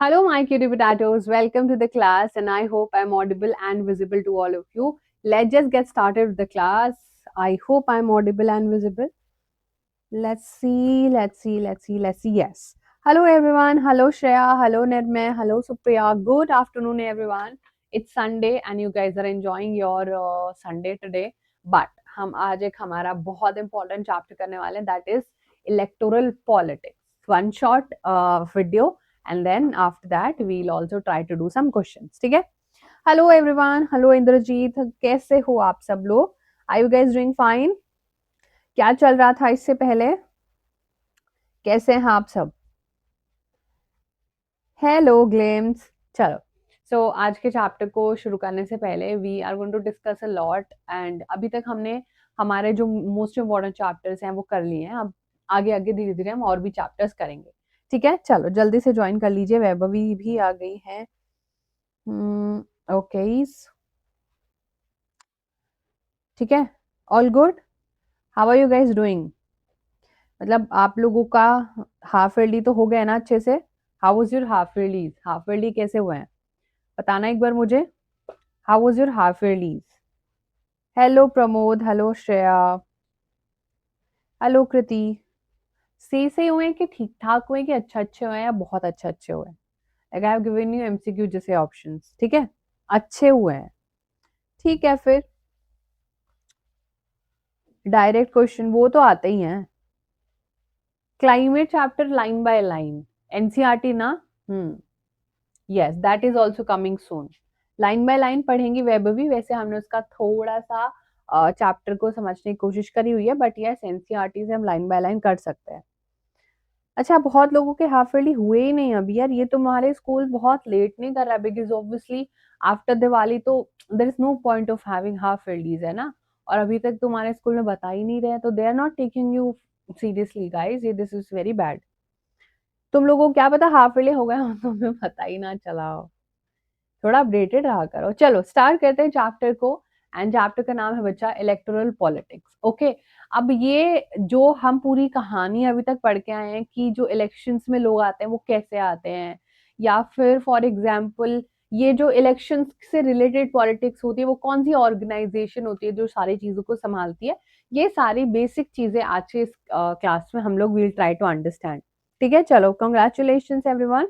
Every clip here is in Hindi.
Hello, my cutie potatoes. Welcome to the class, and I hope I'm audible and visible to all of you. Let's just get started with the class. I hope I'm audible and visible. Let's see. Yes. Hello, everyone. Hello, Shreya. Hello, Nirmay. Hello, Supriya. Good afternoon, everyone. It's Sunday, and you guys are enjoying your Sunday today. But हम आज एक हमारा बहुत important chapter करने वाले हैं, that is electoral politics. One short video, and then after that we'll also try to do some questions. ठीक है? Hello everyone. Hello इंद्रजीत. कैसे हो आप सब लोग? Are you guys doing fine? क्या चल रहा था इससे पहले? कैसे हैं आप सब? हेलो ग्लेम्स। चलो, सो आज के चैप्टर को शुरू करने से पहले we are going to discuss a lot, and अभी तक हमने हमारे जो मोस्ट इम्पोर्टेंट चैप्टर्स हैं वो कर लिए हैं। अब आगे आगे धीरे धीरे हम और भी चैप्टर्स करेंगे। ठीक है, चलो जल्दी से ज्वाइन कर लीजिए। वैभवी भी आ गई है। ओके, ठीक है, all good. How are you guys doing? मतलब आप लोगों का हाफ ईयरली तो हो गया ना अच्छे से? How was your half yearly? Half yearly कैसे हुए हैं बताना एक बार मुझे। How was your half yearlies? Hello Pramod, hello Shreya, hello Kriti. सही हुए हैं कि ठीक ठाक हुए हैं कि अच्छा अच्छे हुए हैं या बहुत अच्छे हुए हैं? Like I have given you MCQ जैसे ऑप्शंस। ठीक है, अच्छे हुए हैं। ठीक है, फिर डायरेक्ट क्वेश्चन वो तो आते ही हैं। Climate chapter line by line NCERT ना? Yes, that is also coming soon. Line by line पढ़ेंगी वैभवी। वैसे हमने उसका थोड़ा सा चैप्टर को समझने की कोशिश करी हुई है, बट यस एनसीईआरटी से हम लाइन बाय लाइन कर सकते हैं। अच्छा, बहुत लोगों के हाफ ईयरली हुए ही नहीं अभी यार। ये तुम्हारे स्कूल बहुत लेट नहीं कर रहा है, बिकॉज ऑब्वियसली आफ्टर दिवाली तो there is no point of having half yearlies, है ना? और अभी तक तुम्हारे स्कूल में बता ही नहीं रहे हैं, तो they are not taking you seriously guys. ये दिस इज वेरी बैड। तुम लोगों को क्या पता हाफ ईयरली हो गया हो, तुम्हें पता ही ना चला हो। थोड़ा अपडेटेड रहा करो। चलो स्टार्ट करते हैं चैप्टर को, एंड चैप्टर का नाम है बच्चा इलेक्टोरल पॉलिटिक्स। ओके, अब ये जो हम पूरी कहानी अभी तक पढ़ के आए हैं कि जो इलेक्शंस में लोग आते हैं वो कैसे आते हैं, या फिर फॉर एग्जांपल ये जो इलेक्शंस से रिलेटेड पॉलिटिक्स होती है वो कौन सी ऑर्गेनाइजेशन होती है जो सारी चीजों को संभालती है, ये सारी बेसिक चीजें आज के इस क्लास में हम लोग विल ट्राई टू अंडरस्टैंड। ठीक है, चलो कंग्रेचुलेशन एवरीवन।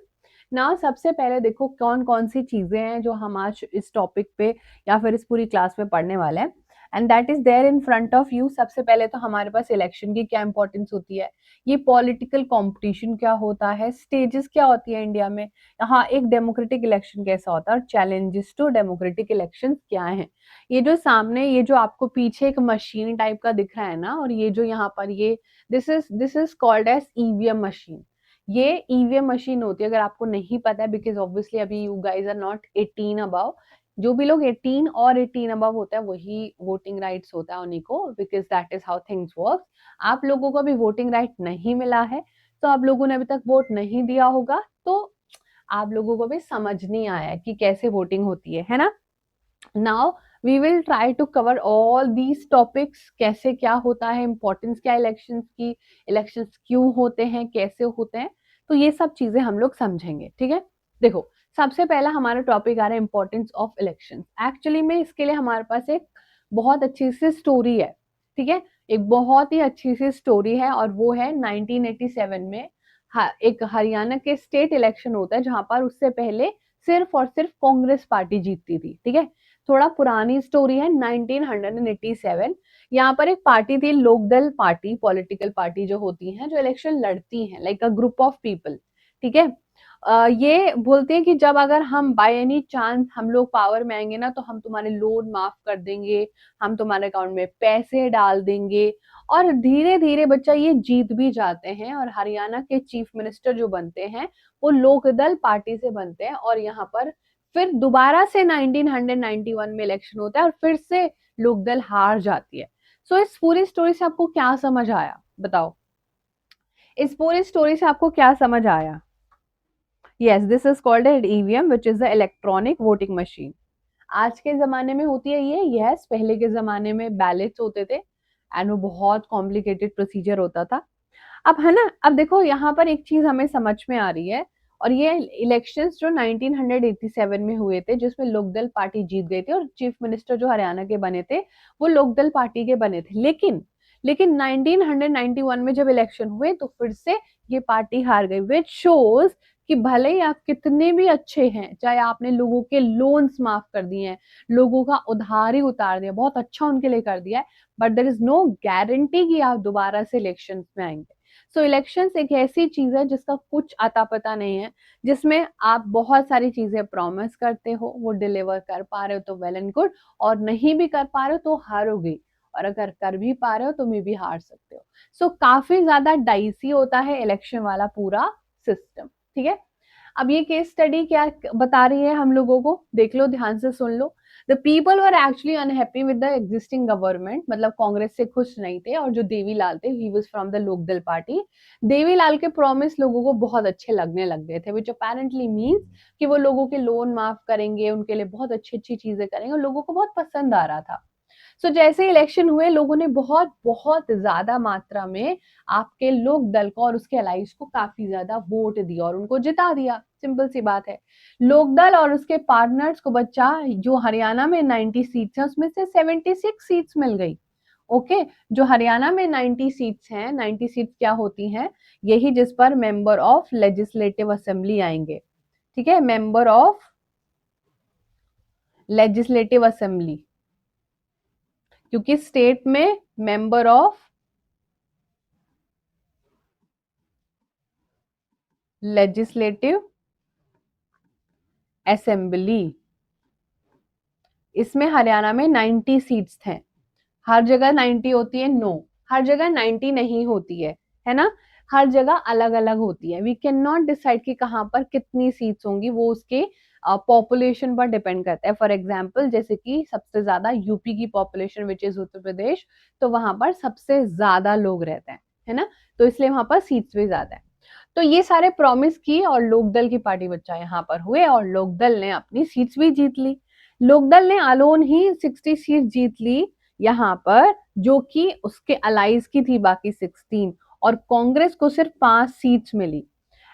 ना सबसे पहले देखो कौन कौन सी चीजें हैं जो हम आज इस टॉपिक पे या फिर इस पूरी क्लास में पढ़ने वाले हैं, and that is there in front of you. सबसे पहले तो हमारे पास इलेक्शन की क्या इंपॉर्टेंस होती है, ये पॉलिटिकल कंपटीशन क्या होता है, स्टेजेस क्या होती है इंडिया में, हाँ एक डेमोक्रेटिक इलेक्शन कैसा होता है, और चैलेंजेस टू डेमोक्रेटिक इलेक्शन क्या है। ये जो सामने ये जो आपको पीछे एक मशीन टाइप का दिख रहा है ना, और ये जो यहाँ पर ये this is called as EVM machine. ये ईवीएम मशीन होती है, अगर आपको नहीं पता है, बिकॉज ऑब्वियसली अभी you guys are not 18 above. जो भी लोग 18 और 18 अबव होता है वही वोटिंग राइट्स होता है उन्हीं को, because that is how things work. आप लोगों को अभी वोटिंग राइट नहीं मिला है, तो आप लोगों ने अभी तक वोट नहीं दिया होगा, तो आप लोगों को भी समझ नहीं आया है कि कैसे वोटिंग होती है ना? Now we will try to cover all these topics, कैसे क्या होता है, इंपॉर्टेंस क्या इलेक्शंस की, इलेक्शंस क्यों होते हैं, कैसे होते हैं, तो ये सब चीजें हम लोग समझेंगे। ठीक है, देखो सबसे पहला हमारा टॉपिक आ रहा है इंपॉर्टेंस ऑफ इलेक्शंस। एक्चुअली में इसके लिए हमारे पास एक बहुत अच्छी सी स्टोरी है। ठीक है, एक बहुत ही अच्छी सी स्टोरी है, और वो है 1987 में एक हरियाणा के स्टेट इलेक्शन होता है जहां पर उससे पहले सिर्फ और सिर्फ कांग्रेस पार्टी जीतती थी। ठीक है, थोड़ा पुरानी स्टोरी है। 1987 यहाँ पर एक पार्टी थी, लोकदल पार्टी, पॉलिटिकल पार्टी जो होती हैं जो इलेक्शन लड़ती हैं, like a group of people. ठीक है, ये बोलते हैं कि जब अगर हम बाय एनी चांस हम लोग पावर में आएंगे ना, तो हम तुम्हारे लोन माफ कर देंगे, हम तुम्हारे अकाउंट में पैसे डाल देंगे। और धीरे धीरे बच्चा ये जीत भी जाते हैं, और हरियाणा के चीफ मिनिस्टर जो बनते हैं वो लोकदल पार्टी से बनते हैं, और यहाँ पर फिर दोबारा से 1991 में इलेक्शन होता है और फिर से लोकदल हार जाती है। सो इस पूरी स्टोरी से आपको क्या समझ आया बताओ? इस पूरी स्टोरी से आपको क्या समझ आया? Yes, this is called add EVM which is the electronic voting machine. आज के जमाने में होती है ये, यस। पहले के जमाने में बैलेट्स होते थे, एंड वो बहुत कॉम्प्लिकेटेड प्रोसीजर होता था। अब है ना, अब देखो यहाँ पर एक चीज हमें समझ में आ रही है, और ये इलेक्शंस जो 1987 में हुए थे, जिसमें लोकदल पार्टी जीत गई थी और चीफ मिनिस्टर जो हरियाणा के बने थे वो लोकदल पार्टी के बने थे। लेकिन 1991 में जब इलेक्शन हुए तो फिर से ये पार्टी हार गई, विच शोज कि भले ही आप कितने भी अच्छे हैं, चाहे आपने लोगों के लोन्स माफ कर दिए हैं, लोगों का उधार ही उतार दिया, बहुत अच्छा उनके लिए कर दिया है, but there is no guarantee कि आप दोबारा से इलेक्शन में आएंगे। सो इलेक्शंस एक ऐसी चीज है जिसका कुछ अता पता नहीं है, जिसमें आप बहुत सारी चीजें प्रॉमिस करते हो, वो डिलीवर कर पा रहे हो तो वेल एंड गुड, और नहीं भी कर पा रहे हो तो हारोगे, और अगर कर भी पा रहे हो तो मे भी हार सकते हो। सो काफी ज्यादा डाइसी होता है इलेक्शन वाला पूरा सिस्टम, ठीक है। अब ये केस स्टडी क्या बता रही है हम लोगों को, देख लो ध्यान से सुन लो। The people were actually unhappy with the existing government, मतलब कांग्रेस से खुश नहीं थे, और जो देवीलाल थे ही was from the Lok Dal party. Devi Lal के प्रॉमिस लोगों को बहुत अच्छे लगने लग गए थे, विच अपेरेंटली मीन्स कि वो लोगों के लोन माफ करेंगे, उनके लिए बहुत अच्छी अच्छी चीजें करेंगे, और लोगों को बहुत पसंद आ रहा था। सो जैसे इलेक्शन हुए, लोगों ने बहुत बहुत ज्यादा मात्रा में आपके लोक दल को और उसके अलाइज को काफी ज्यादा वोट दिया और उनको जिता दिया। सिंपल सी बात है। लोकदल और उसके पार्टनर्स को बच्चा जो हरियाणा में 90 सीट्स है उसमें से 76 सीट्स मिल गई। ओके, जो हरियाणा में 90 सीट्स हैं, 90 सीट्स क्या होती हैं, यही जिस पर मेंबर ऑफ लेजिस्लेटिव असेंबली आएंगे, ठीक है, मेंबर ऑफ लेजिस्लेटिव असेंबली, क्योंकि स्टेट में मेंबर ऑफ लेजिस्लेटिव असेंबली, इसमें हरियाणा में 90 सीट्स हैं। हर जगह 90 होती है? नो, हर जगह 90 नहीं होती है ना, हर जगह अलग अलग होती है। वी कैन नॉट डिसाइड कि कहाँ पर कितनी सीट्स होंगी, वो उसके पॉपुलेशन पर डिपेंड करता है। फॉर एग्जाम्पल, जैसे कि सबसे ज्यादा यूपी की population which is Uttar Pradesh, तो वहां पर सबसे ज्यादा लोग रहते हैं, है ना, तो इसलिए वहां पर सीट्स भी ज्यादा है। तो ये सारे प्रॉमिस किए और लोकदल की पार्टी बच्चा यहाँ पर हुए, और लोकदल ने अपनी सीट्स भी जीत ली। लोकदल ने अलोन ही 60 सीट जीत ली यहाँ पर, जो कि उसके अलाइज की थी बाकी 16, और कांग्रेस को सिर्फ 5 सीट्स मिली।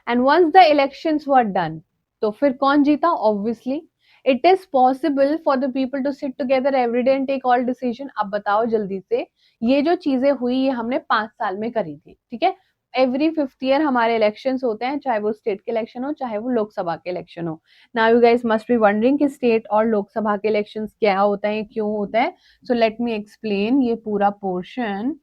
And once the elections were done, तो फिर कौन जीता? Obviously it is possible for the people to sit together every day and take all decision. अब बताओ जल्दी से, ये जो चीजें हुई ये हमने 5 साल में करी थी, ठीक है। एवरी 5th ईयर हमारे इलेक्शंस होते हैं, चाहे वो स्टेट के इलेक्शन हो चाहे वो लोकसभा के इलेक्शन हो। Now you guys must be wondering कि स्टेट और लोकसभा के इलेक्शंस क्या होता है, क्यों होता है। सो लेट मी एक्सप्लेन ये पूरा पोर्शन।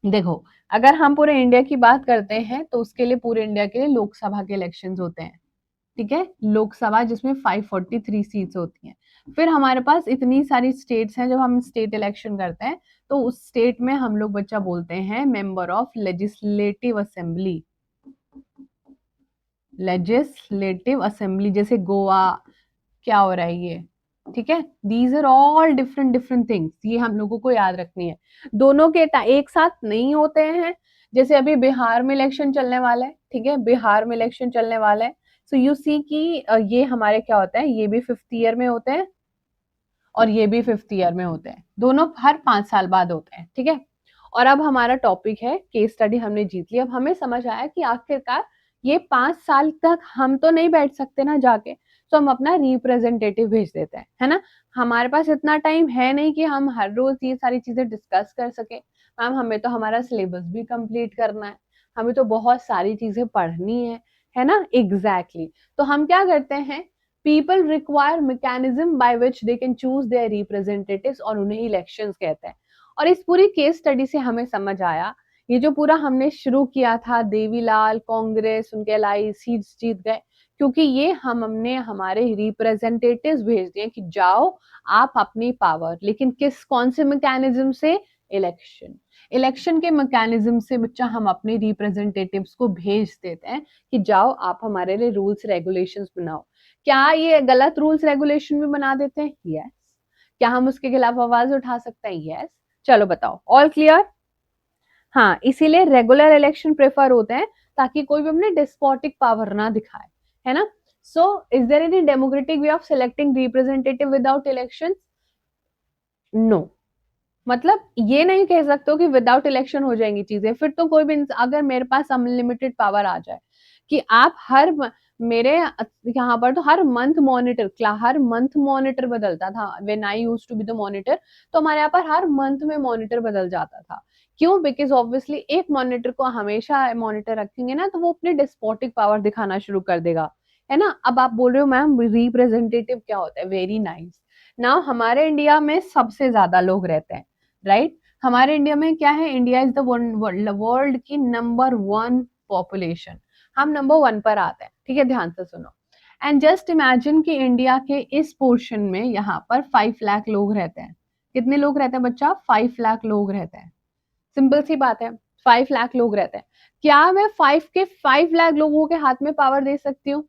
देखो, अगर हम पूरे इंडिया की बात करते हैं तो उसके लिए पूरे इंडिया के लिए लोकसभा के इलेक्शंस होते हैं, ठीक है, लोकसभा जिसमें 543 सीट्स होती हैं। फिर हमारे पास इतनी सारी स्टेट्स हैं, जब हम स्टेट इलेक्शन करते हैं तो उस स्टेट में हम लोग बच्चा बोलते हैं member of legislative assembly. Legislative assembly, जैसे गोवा, क्या हो रहा है ये, ठीक है। These are all different different things, ये हम लोगों को याद रखनी है। दोनों के एक साथ नहीं होते हैं। जैसे अभी बिहार में इलेक्शन चलने वाला है, ठीक है, बिहार में इलेक्शन चलने वाला है। सो यू सी कि ये हमारे क्या होता है, ये भी 5th ईयर में होते हैं और ये भी 5th ईयर में होते हैं, दोनों हर 5 साल बाद होते हैं, ठीक है। और अब हमारा टॉपिक है केस स्टडी, हमने जीत ली। अब हमें समझ आया कि आखिरकार ये 5 साल तक हम तो नहीं बैठ सकते ना जाके, तो हम अपना रिप्रेजेंटेटिव भेज देते हैं, है ना। हमारे पास इतना टाइम है नहीं कि हम हर रोज ये सारी चीजें डिस्कस कर सके। मैम हमें तो हमारा सिलेबस भी कंप्लीट करना है, हमें तो बहुत सारी चीजें पढ़नी है ना, एग्जैक्टली तो हम क्या करते हैं, people require mechanism by which they can choose there representatives, और उन्हें इलेक्शंस कहते हैं। और इस पूरी केस स्टडी से हमें समझ आया, ये जो पूरा हमने शुरू किया था, देवीलाल कांग्रेस उनके अलाई सीट्स जीत गए, क्योंकि ये हमने हमारे रिप्रेजेंटेटिव्स भेज दिए कि जाओ आप अपनी पावर, लेकिन किस कौन से मैकेनिज्म से? इलेक्शन। इलेक्शन के मैकेनिज्म से बच्चा हम अपने रिप्रेजेंटेटिव्स को भेज देते हैं कि जाओ आप हमारे लिए रूल्स रेगुलेशंस बनाओ। क्या ये गलत रूल्स रेगुलेशन भी बना देते हैं? यस। क्या हम उसके खिलाफ आवाज उठा सकते हैं? यस। चलो बताओ, ऑल क्लियर? हाँ, इसीलिए रेगुलर इलेक्शन प्रेफर होते हैं, ताकि कोई भी अपने डिस्पोटिक पावर ना दिखाए, है ना। So is there any democratic way of selecting representative without election? No. मतलब ये नहीं कह सकते हो कि विदाउट इलेक्शन हो जाएंगी चीजें, फिर तो कोई भी अगर मेरे पास अनलिमिटेड पावर आ जाए कि आप मेरे यहाँ पर तो हर मंथ मॉनिटर बदलता था। When I used to be the monitor, तो हमारे यहाँ पर हर मंथ में मॉनिटर बदल जाता था। क्यों? बिकॉज ऑब्वियसली एक मॉनिटर को हमेशा मॉनिटर रखेंगे ना, तो वो अपने डिस्पोटिक पावर दिखाना शुरू कर देगा, है ना। अब आप बोल रहे हो मैम रिप्रेजेंटेटिव क्या होता है? Very nice. नाउ हमारे इंडिया में सबसे ज्यादा लोग रहते हैं, राइट। हमारे इंडिया में क्या है? इंडिया इज द वर्ल्ड की नंबर 1 पॉपुलेशन। हम नंबर 1 पर आते हैं, ठीक है, ध्यान से सुनो। एंड जस्ट इमेजिन कि इंडिया के इस पोर्शन में यहाँ पर 5 लाख लोग रहते हैं। कितने लोग रहते हैं बच्चा? 5 लाख लोग रहते हैं। सिंपल सी बात है, 5 लाख लोग रहते हैं। क्या मैं 5 लाख लोगों के हाथ में पावर दे सकती हूँ?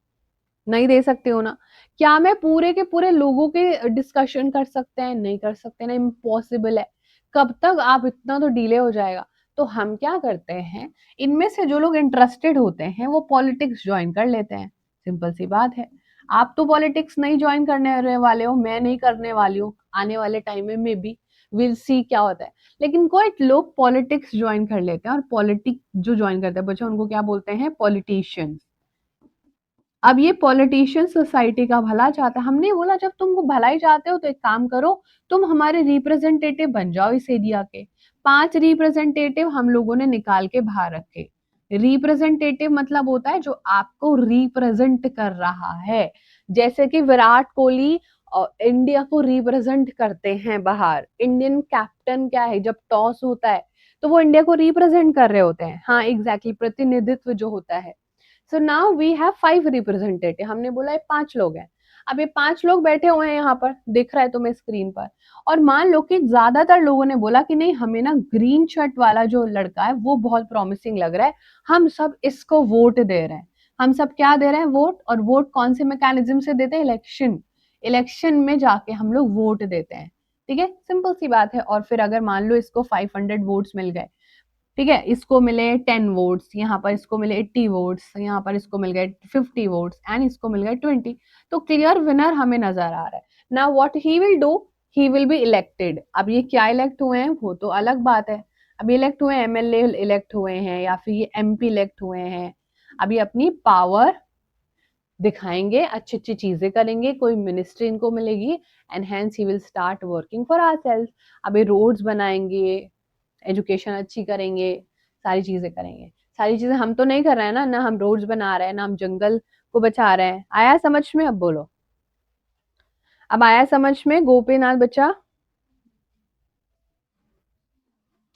नहीं दे सकते हो ना। क्या मैं पूरे के पूरे लोगों के डिस्कशन कर सकते हैं? नहीं कर सकते ना, इम्पॉसिबल है। कब तक? आप इतना तो डिले हो जाएगा। तो हम क्या करते हैं, इनमें से जो लोग इंटरेस्टेड होते हैं वो पॉलिटिक्स ज्वाइन कर लेते हैं। सिंपल सी बात है। आप तो पॉलिटिक्स नहीं ज्वाइन करने वाले हो, मैं नहीं करने वाली हूँ, आने वाले टाइम में मे बी विल सी क्या होता है। लेकिन कोई लोग पॉलिटिक्स ज्वाइन कर लेते हैं, और पॉलिटिक्स जो ज्वाइन करते हैं बच्चों, उनको क्या बोलते हैं? पॉलिटिशियंस। अब ये पॉलिटिशियन सोसाइटी का भला चाहता है। हमने बोला जब तुम भलाई चाहते हो तो एक काम करो, तुम हमारे रिप्रेजेंटेटिव बन जाओ इस एरिया के। 5 रिप्रेजेंटेटिव हम लोगों ने निकाल के बाहर रखे। रिप्रेजेंटेटिव मतलब होता है जो आपको रिप्रेजेंट कर रहा है। जैसे कि विराट कोहली इंडिया को रिप्रेजेंट करते हैं बाहर। इंडियन कैप्टन क्या है, जब टॉस होता है तो वो इंडिया को रिप्रेजेंट कर रहे होते हैं। हाँ एग्जैक्टली, प्रतिनिधित्व जो होता है। So now we have 5 representative. हमने बोला ये 5 लोग हैं। अब ये 5 लोग बैठे हुए हैं यहाँ पर, दिख रहा है तुम्हें स्क्रीन पर। और मान लो कि ज्यादातर लोगों ने बोला कि नहीं, हमें ना ग्रीन शर्ट वाला जो लड़का है वो बहुत प्रॉमिसिंग लग रहा है, हम सब इसको वोट दे रहे हैं। हम सब क्या दे रहे हैं? वोट। और वोट कौन से मैकेनिज्म से देते हैं? इलेक्शन। इलेक्शन में जाके हम लोग वोट देते हैं, ठीक है, सिंपल सी बात है। और फिर अगर मान लो इसको 500 वोट्स मिल गए, ठीक है, इसको मिले 10 वोट्स, यहाँ पर इसको मिले 80 वोट्स, यहाँ पर इसको मिल गए 50 वोट्स, एंड इसको मिल गए 20, तो क्लियर विनर हमें नजर आ रहा है। Now what he will do, he will be elected. अब ये क्या इलेक्ट हुए हैं वो तो अलग बात है। अब इलेक्ट हुए हैं, एमएलए इलेक्ट हुए हैं, या फिर ये एमपी इलेक्ट हुए हैं। अभी अपनी पावर दिखाएंगे, अच्छी अच्छी चीजें करेंगे, कोई मिनिस्ट्री इनको मिलेगी, and hence he will start working for ourselves. अभी रोड्स बनाएंगे, एजुकेशन अच्छी करेंगे, सारी चीजें करेंगे। सारी चीजें हम तो नहीं कर रहे हैं ना, ना हम रोड्स बना रहे हैं, ना हम जंगल को बचा रहे हैं। आया समझ में? अब बोलो, अब आया समझ में गोपीनाथ बच्चा?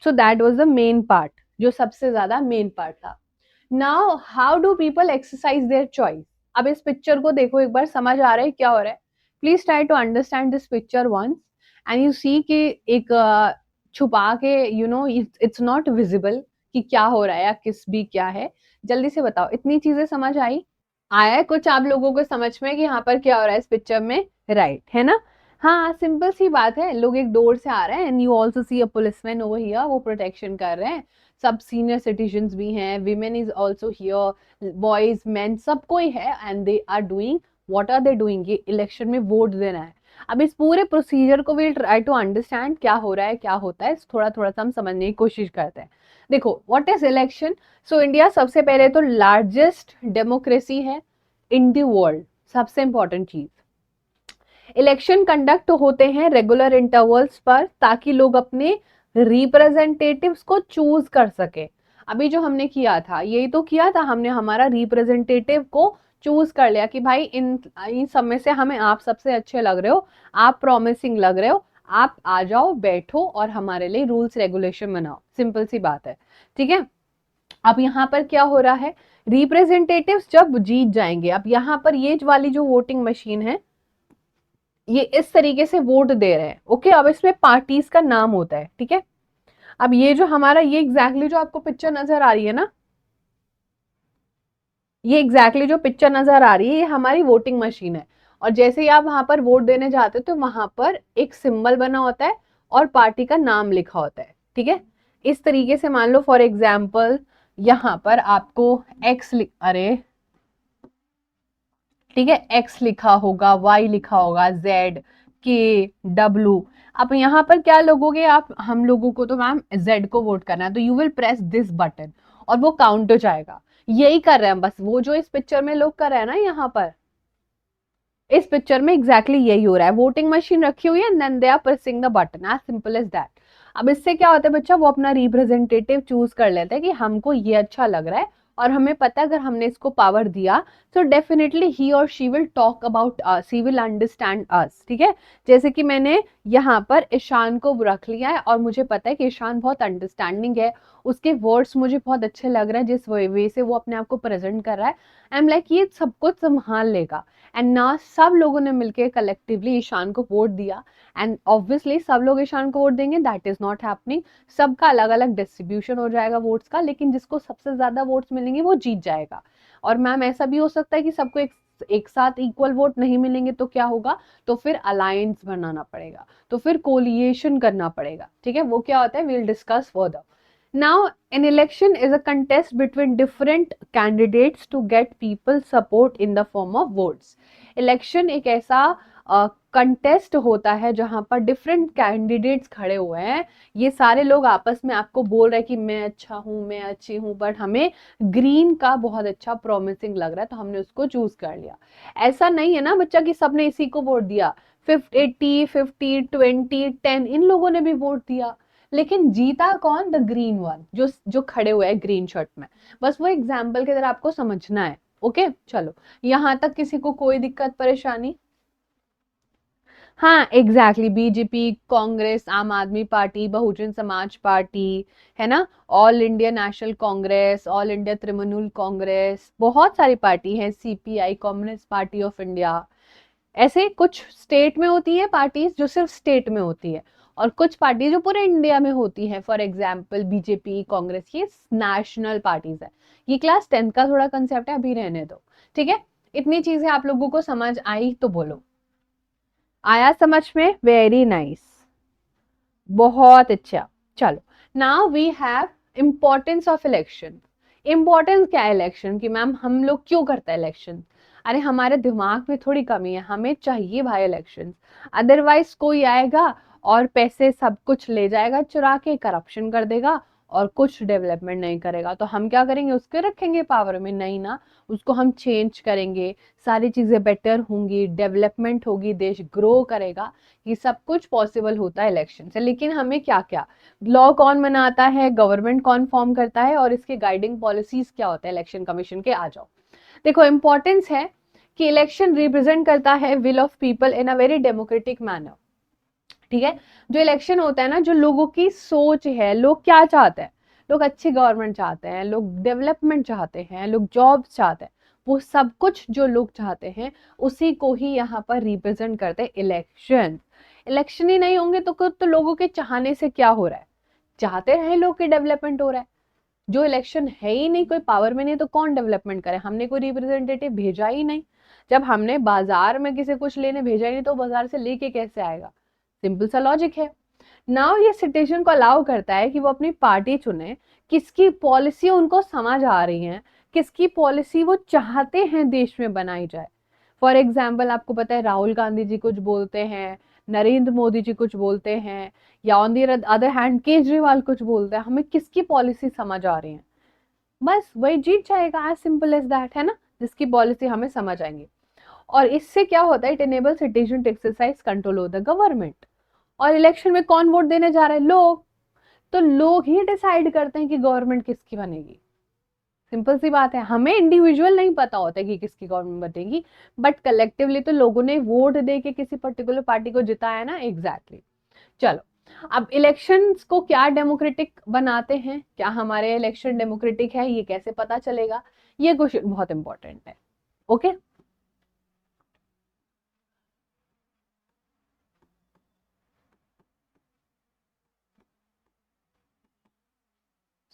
सो that was the main part, जो सबसे ज्यादा मेन पार्ट था। Now how do people exercise their choice? अब इस पिक्चर को देखो एक बार, समझ आ रहा है क्या हो रहा है? Please try to understand this picture once, and you see कि एक छुपा के, you know, it's not visible कि क्या हो रहा है या किस भी क्या है। जल्दी से बताओ, इतनी चीजें समझ आई? आया है कुछ आप लोगों को समझ में कि यहाँ पर क्या हो रहा है इस पिक्चर में? राइट, है ना। हाँ सिंपल सी बात है, लोग एक डोर से आ रहे हैं, and you also see a policeman over here, वो प्रोटेक्शन कर रहे हैं। सब सीनियर सिटीजन्स भी हैं, women is also here, boys man सब कोई है, and they are doing, what are they doing? ये इलेक्शन में वोट देना है। अब इस पूरे प्रोसीजर को विल ट्राई टू अंडरस्टैंड, क्या हो रहा है क्या होता है, थोड़ा थोड़ा सा हम समझने की कोशिश करते हैं। देखो what is election. So India सबसे पहले तो लार्जेस्ट डेमोक्रेसी है इन द वर्ल्ड, सबसे इंपॉर्टेंट चीज। इलेक्शन कंडक्ट होते हैं रेगुलर इंटरवल्स पर, ताकि लोग अपने रिप्रेजेंटेटिव्स को चूज कर सके। अभी जो हमने किया था यही तो किया था, हमने हमारा रिप्रेजेंटेटिव को चूज कर लिया कि भाई इन सब में से हमें आप सबसे अच्छे लग रहे हो, आप प्रॉमिसिंग लग रहे हो, आप आ जाओ बैठो और हमारे लिए रूल्स रेगुलेशन बनाओ। सिंपल सी बात है, ठीक है। अब यहाँ पर क्या हो रहा है, रिप्रेजेंटेटिव्स जब जीत जाएंगे, अब यहाँ पर ये वाली जो वोटिंग मशीन है, ये इस तरीके से वोट दे रहे हैं, ओके। अब इसमें पार्टीज का नाम होता है, ठीक है। अब ये जो हमारा, ये एग्जैक्टली जो आपको पिक्चर नजर आ रही है ना, ये एग्जैक्टली जो पिक्चर नजर आ रही है, ये हमारी वोटिंग मशीन है। और जैसे ही आप वहां पर वोट देने जाते हो तो वहां पर एक सिंबल बना होता है और पार्टी का नाम लिखा होता है, ठीक है। इस तरीके से मान लो फॉर एग्जाम्पल यहाँ पर आपको एक्स अरे ठीक है, एक्स लिखा होगा, वाई लिखा होगा, जेड, के, डब्ल्यू। अब यहाँ पर क्या लोगोगे आप? हम लोगों को तो मैम जेड को वोट करना है, तो you will press this button और वो काउंट हो जाएगा यही कर रहे हैं बस, वो जो इस पिक्चर में लोग कर रहे हैं ना, यहाँ पर इस पिक्चर में एग्जैक्टली यही हो रहा है। वोटिंग मशीन रखी हुई है and then they are pressing the button, as simple as that. अब इससे क्या होता है बच्चा, वो अपना रिप्रेजेंटेटिव चूज कर लेते हैं कि हमको ये अच्छा लग रहा है, और हमें पता है अगर हमने इसको पावर दिया तो डेफिनेटली ही और she will talk about us, he will understand अस। ठीक है, जैसे कि मैंने यहाँ पर ईशान को रख लिया है और मुझे पता है कि ईशान बहुत अंडरस्टैंडिंग है, उसके वर्ड्स मुझे बहुत अच्छे लग रहे हैं, जिस वे से वो अपने आप को प्रेजेंट कर रहा है, आई एम लाइक ये सब कुछ संभाल लेगा। एंड ना सब लोगों ने मिलकर कलेक्टिवली ईशान को वोट दिया, एंड ऑब्वियसली सब लोग ईशान को वोट देंगे, दैट इज नॉट हैपनिंग। सबका अलग अलग डिस्ट्रीब्यूशन हो जाएगा वोट्स का, लेकिन जिसको सबसे ज्यादा वोट्स मिलेंगे वो जीत जाएगा। और मैम ऐसा भी हो सकता है कि सबको एक साथ इक्वल वोट नहीं मिलेंगे, तो क्या होगा, तो फिर अलायंस बनाना पड़ेगा, तो फिर कोलिएशन करना पड़ेगा। ठीक है, वो क्या होता है, we'll discuss further. Now, an election is a contest between different candidates to get people support in the form of votes. Election एक ऐसा कंटेस्ट होता है जहां पर डिफरेंट कैंडिडेट्स खड़े हुए हैं, ये सारे लोग आपस में आपको बोल रहे हैं कि मैं अच्छा हूं, मैं अच्छी हूं, बट हमें ग्रीन का बहुत अच्छा प्रॉमिसिंग लग रहा है तो हमने उसको चूज कर लिया। ऐसा नहीं है ना बच्चा कि सबने इसी को वोट दिया, 50 80 50 20 10 इन लोगों ने भी वोट दिया, लेकिन जीता कौन, द ग्रीन वन, जो जो खड़े हुए हैं ग्रीन शर्ट में। बस वो एग्जाम्पल की तरह आपको समझना है। ओके चलो, यहां तक किसी को कोई दिक्कत परेशानी? हाँ एग्जैक्टली, बीजेपी, कांग्रेस, आम आदमी पार्टी, बहुजन समाज पार्टी, है ना, all India national Congress, all India Trinamool Congress, बहुत सारी पार्टी है, CPI, communist party of India. ऐसे कुछ स्टेट में होती है पार्टीज जो सिर्फ स्टेट में होती है, और कुछ पार्टी जो पूरे इंडिया में होती है, फॉर एग्जाम्पल बीजेपी, कांग्रेस, ये नेशनल पार्टीज है। ये क्लास 10th का थोड़ा कंसेप्ट है, अभी रहने दो। ठीक है, इतनी चीजें आप लोगों को समझ आई तो बोलो, आया समझ में? वेरी नाइस, बहुत अच्छा। चलो, now we have importance of election. Importance क्या है इलेक्शन की, मैम हम लोग क्यों करते हैं इलेक्शन? अरे हमारे दिमाग में थोड़ी कमी है, हमें चाहिए भाई इलेक्शन, अदरवाइज कोई आएगा और पैसे सब कुछ ले जाएगा चुरा के, करप्शन कर देगा और कुछ डेवलपमेंट नहीं करेगा, तो हम क्या करेंगे, उसके रखेंगे पावर में? नहीं ना, उसको हम चेंज करेंगे, सारी चीजें बेटर होंगी, डेवलपमेंट होगी, देश ग्रो करेगा। ये सब कुछ पॉसिबल होता है इलेक्शन से। लेकिन हमें क्या क्या, लॉ कौन बनाता है, गवर्नमेंट कौन फॉर्म करता है, और इसके गाइडिंग पॉलिसीज क्या होता है इलेक्शन कमीशन के, आ जाओ। देखो इंपॉर्टेंस है कि इलेक्शन रिप्रेजेंट करता है will of people in a very democratic manner. ठीक है, जो इलेक्शन होता है ना, जो लोगों की सोच है, लोग क्या चाहते हैं, लोग अच्छी गवर्नमेंट चाहते हैं, लोग डेवलपमेंट चाहते हैं, लोग जॉब्स चाहते हैं, वो सब कुछ जो लोग चाहते हैं उसी को ही यहाँ पर रिप्रेजेंट करते हैं इलेक्शन। इलेक्शन ही नहीं होंगे तो लोगों के चाहने से क्या हो रहा है, चाहते रहे लोग के डेवलपमेंट हो रहा है। जो इलेक्शन है ही नहीं, कोई पावर में नहीं, तो कौन डेवलपमेंट करे, हमने कोई रिप्रेजेंटेटिव भेजा ही नहीं। जब हमने बाजार में किसी कुछ लेने भेजा ही नहीं, तो बाजार से लेके कैसे आएगा? सिंपल सा लॉजिक है। नाउ ये सिटीजन को अलाउ करता है कि वो अपनी पार्टी चुने, किसकी पॉलिसी उनको समझ आ रही है, किसकी पॉलिसी वो चाहते हैं देश में बनाई जाए। फॉर एग्जाम्पल आपको पता है राहुल गांधी जी कुछ बोलते हैं, नरेंद्र मोदी जी कुछ बोलते हैं, या on the other hand Kejriwal कुछ बोलते हैं, हमें किसकी पॉलिसी समझ आ रही है, बस वही जीत जाएगा, एज सिंपल एज दैट, है ना, जिसकी पॉलिसी हमें समझ आएंगी। और इससे क्या होता है, it enable citizen to exercise control over the government. और इलेक्शन में कौन वोट देने जा रहा है, लोग, तो लोग ही डिसाइड करते हैं कि गवर्नमेंट किसकी बनेगी। सिंपल सी बात है, हमें इंडिविजुअल नहीं पता होता है कि किसकी गवर्नमेंट बनेगी, बट कलेक्टिवली तो लोगों ने वोट दे के किसी पर्टिकुलर पार्टी को जिताया ना, एग्जैक्टली। चलो, अब इलेक्शंस को क्या डेमोक्रेटिक बनाते हैं, क्या हमारे इलेक्शन डेमोक्रेटिक है, ये कैसे पता चलेगा, ये क्वेश्चन बहुत इंपॉर्टेंट है। Okay,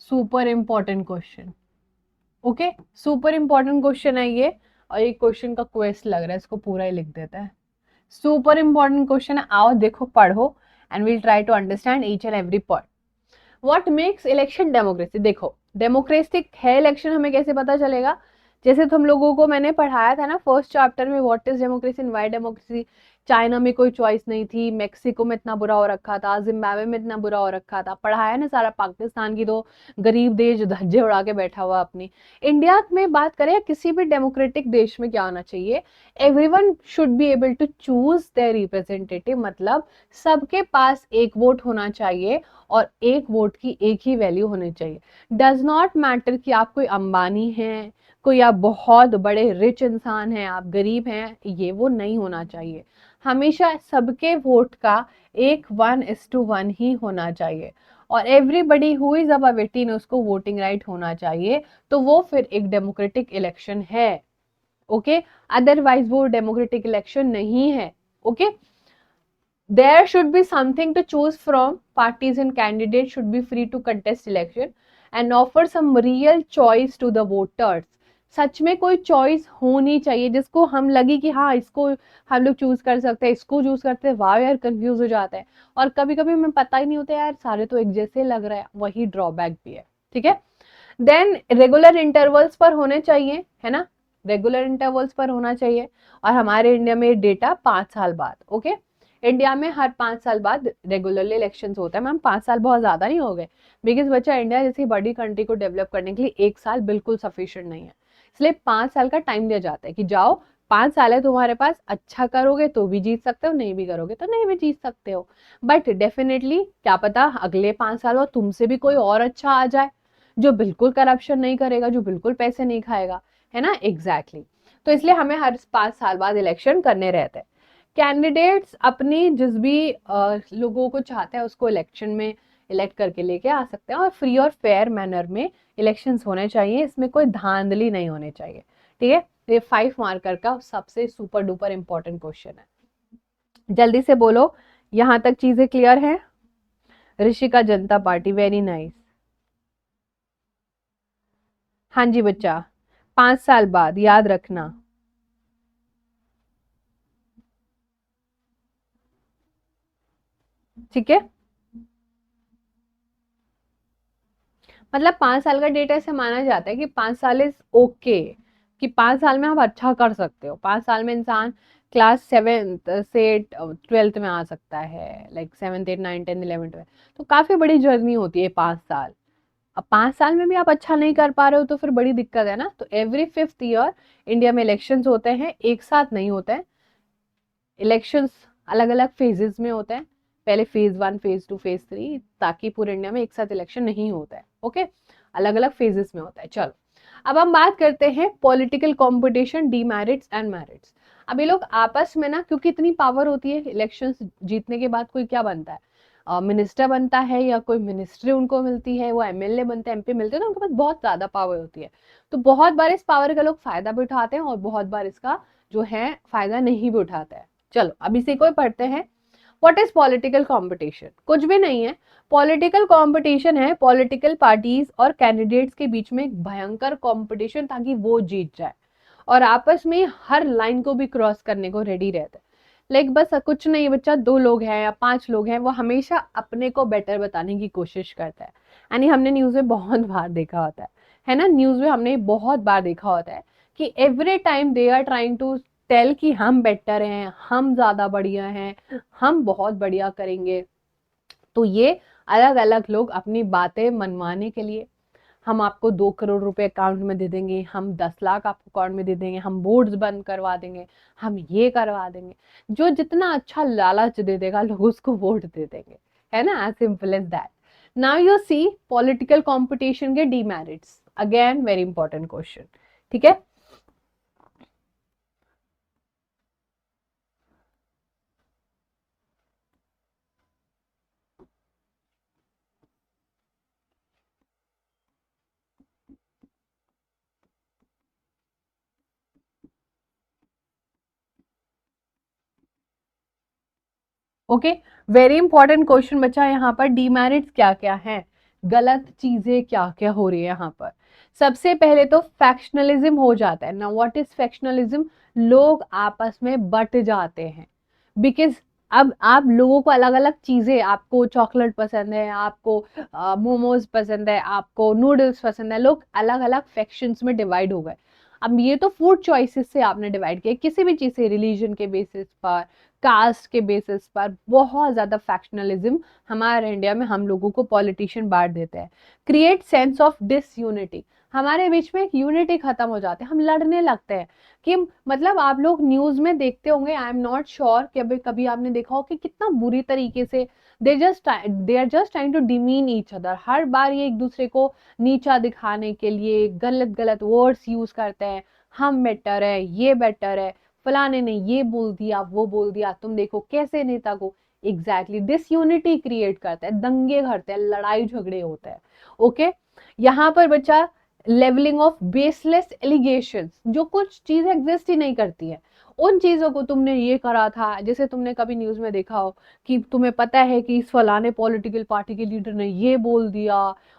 super important question. Okay, super important question है ये, और ये क्वेश्चन का क्वेश्चन लग रहा है, इसको पूरा ही लिख देता है। सुपर इंपॉर्टेंट क्वेश्चन है, आओ देखो पढ़ो, and we'll try to understand each and every point. What makes election democracy? देखो डेमोक्रेटिक है इलेक्शन, हमें कैसे पता चलेगा? जैसे तुम लोगों को मैंने पढ़ाया था ना फर्स्ट चैप्टर में, what is democracy and why democracy. China में कोई चॉइस नहीं थी, मेक्सिको में इतना बुरा हो रखा था, जिम्बाब्वे में इतना बुरा हो रखा था, पढ़ाया ना सारा। पाकिस्तान की तो गरीब देश धज्जे उड़ा के बैठा हुआ अपनी। इंडिया में बात करें या किसी भी डेमोक्रेटिक देश में क्या होना चाहिए, everyone should be able to choose their representative, मतलब सबके पास एक वोट होना चाहिए और एक वोट की एक ही वैल्यू होनी चाहिए। डज नॉट मैटर कि आप कोई अंबानी हैं, कोई आप बहुत बड़े रिच इंसान हैं, आप गरीब हैं, ये वो नहीं होना चाहिए। हमेशा सबके वोट का एक 1:1 ही होना चाहिए और एवरीबडी हु इज अबव 18 उसको वोटिंग राइट होना चाहिए, तो वो फिर एक डेमोक्रेटिक इलेक्शन है। ओके, अदरवाइज वो डेमोक्रेटिक इलेक्शन नहीं है। Okay, there should be something to choose from. Parties and candidates should be free to contest election and offer some real choice to the voters. सच में कोई चॉइस होनी चाहिए जिसको हम लगे कि हाँ इसको हम लोग चूज कर सकते हैं, इसको चूज करते हैं, वाह यार कंफ्यूज हो जाता है। और कभी कभी हमें पता ही नहीं होता यार, सारे तो एक जैसे लग रहा है, वही ड्रॉबैक भी है। ठीक है, देन रेगुलर इंटरवल्स पर होने चाहिए, है ना, रेगुलर इंटरवल्स पर होना चाहिए। और हमारे इंडिया में डेटा 5 साल बाद। ओके, इंडिया में हर 5 साल बाद रेगुलरली इलेक्शंस होता है। मैम 5 साल बहुत ज्यादा नहीं हो गए, बिकॉज बच्चा इंडिया जैसी बड़ी कंट्री को डेवलप करने के लिए 1 साल बिल्कुल सफिशिएंट नहीं है। इसलिए 5 साल का टाइम दिया जाता है कि जाओ 5 साल है तुम्हारे पास, अच्छा करोगे तो भी जीत सकते हो, नहीं भी करोगे तो नहीं भी जीत सकते हो। बट डेफिनेटली क्या पता अगले 5 साल बाद तुमसे भी कोई और अच्छा आ जाए जो बिल्कुल करप्शन नहीं करेगा, जो बिल्कुल पैसे नहीं खाएगा, है ना। एग्जैक्टली तो इसलिए हमें हर 5 साल बाद इलेक्शन करने रहते हैं। कैंडिडेट्स अपनी जिस भी लोगों को चाहते हैं उसको इलेक्शन में इलेक्ट करके लेके आ सकते हैं और फ्री और फेयर मैनर में इलेक्शंस होने चाहिए, इसमें कोई धांधली नहीं होनी चाहिए। ठीक है, ये 5 मार्कर का सबसे सुपर डुपर इंपॉर्टेंट क्वेश्चन है। जल्दी से बोलो, यहां तक चीजें क्लियर है? ऋषिका जनता पार्टी, वेरी नाइस। हाँ जी बच्चा, 5 साल बाद याद रखना। ठीक है, मतलब 5 साल का डेटा ऐसे माना जाता है कि 5 साल इज ओके, कि 5 साल में आप अच्छा कर सकते हो। 5 साल में इंसान क्लास 7th से 12th में आ सकता है, like 7th 8th 9th 10th 11th में। तो काफी बड़ी जर्नी होती है 5 साल। अब 5 साल में भी आप अच्छा नहीं कर पा रहे हो तो फिर बड़ी दिक्कत है ना। तो एवरी 5th ईयर इंडिया में इलेक्शंस होते हैं, एक साथ नहीं होते हैं। इलेक्शंस अलग अलग फेजेस में होते हैं, पहले फेज 1 फेज 2 फेज 3, ताकि पूरे इंडिया में एक साथ इलेक्शन नहीं होता है। ओके, अलग अलग फेजेस में होता है। चलो अब हम बात करते हैं political competition, demerits and merits. अब ये लोग आपस में ना, क्योंकि इतनी पावर होती है, इलेक्शंस जीतने के बाद कोई क्या बनता है, मिनिस्टर बनता है या कोई मिनिस्ट्री उनको मिलती है, वो एमएलए बनते हैं, एमपी मिलते हैं, तो उनके पास बहुत ज्यादा पावर होती है। तो बहुत बार इस पावर का लोग फायदा भी उठाते हैं और बहुत बार इसका जो है फायदा नहीं भी उठाता है। चलो अब इसी को पढ़ते हैं। What is political competition? कुछ भी नहीं है, पॉलिटिकल कंपटीशन है पॉलिटिकल पार्टीज और कैंडिडेट्स के बीच में एक भयंकर कंपटीशन, ताकि वो जीत जाए और आपस में हर लाइन को भी क्रॉस करने को रेडी रहता है। लाइक बस कुछ नहीं बच्चा, 2 लोग हैं या 5 लोग हैं, वो हमेशा अपने को बेटर बताने की कोशिश करता है। यानी हमने न्यूज में बहुत बार देखा होता है ना, न्यूज में हमने बहुत बार देखा होता है कि every time they are trying to tell कि हम बेटर हैं, हम ज्यादा बढ़िया हैं, हम बहुत बढ़िया करेंगे। तो ये अलग अलग लोग अपनी बातें मनवाने के लिए, हम आपको 2 करोड़ रुपए अकाउंट में दे देंगे, हम 10 लाख आपको अकाउंट में दे देंगे, हम बोर्ड्स बंद करवा देंगे, हम ये करवा देंगे, जो जितना अच्छा लालच दे देगा लोग उसको वोट दे देंगे, है ना। As simple as that. Now you see political competition के demerits, again very important question. ठीक है, ओके, वेरी इंपॉर्टेंट क्वेश्चन बचा यहाँ पर। डीमेरिट्स क्या क्या है, गलत चीजें क्या क्या हो रही है यहाँ पर। सबसे पहले तो फैक्शनलिज्म हो जाता है ना। What is factionalism? लोग आपस में बट जाते हैं, बिकॉज अब आप लोगों को अलग अलग चीजें, आपको चॉकलेट पसंद है, आपको मोमोज पसंद है, आपको नूडल्स पसंद है, लोग अलग अलग फैक्शंस में डिवाइड हो गए। अब ये तो फूड चॉइसेस से आपने डिवाइड किया, किसी भी चीज से, रिलीजन के बेसिस पर, कास्ट के बेसिस पर बहुत ज्यादा फैक्शनलिज्म हमारे इंडिया में हम लोगों को पॉलिटिशियन बांट देते हैं। क्रिएट सेंस ऑफ डिसयूनिटी, हमारे बीच में एक यूनिटी खत्म हो जाती है, हम लड़ने लगते हैं कि मतलब आप लोग न्यूज में देखते होंगे, आई एम नॉट श्योर कि अभी कभी आपने देखा हो कि कितना बुरी तरीके से they are just trying to demean each other. हर बार ये एक दूसरे को नीचा दिखाने के लिए गलत गलत वर्ड्स यूज करते हैं, हम बेटर है, ये बेटर है, फलाने ने ये बोल दिया, वो बोल दिया, तुम देखो कैसे नेता को। एग्जैक्टली डिसयूनिटी क्रिएट करता है, दंगे करते हैं, लड़ाई झगड़े होते हैं। ओके, यहाँ पर बच्चा लेवलिंग ऑफ बेसलेस एलिगेशन, जो कुछ चीजें एग्जिस्ट ही नहीं करती है, उन चीजों को तुमने ये करा था, जैसे तुमने कभी न्यूज में देखा हो कि तुम्हें पता है कि इस फलाने पॉलिटिकल पार्टी के लीडर ने ये बोल दिया,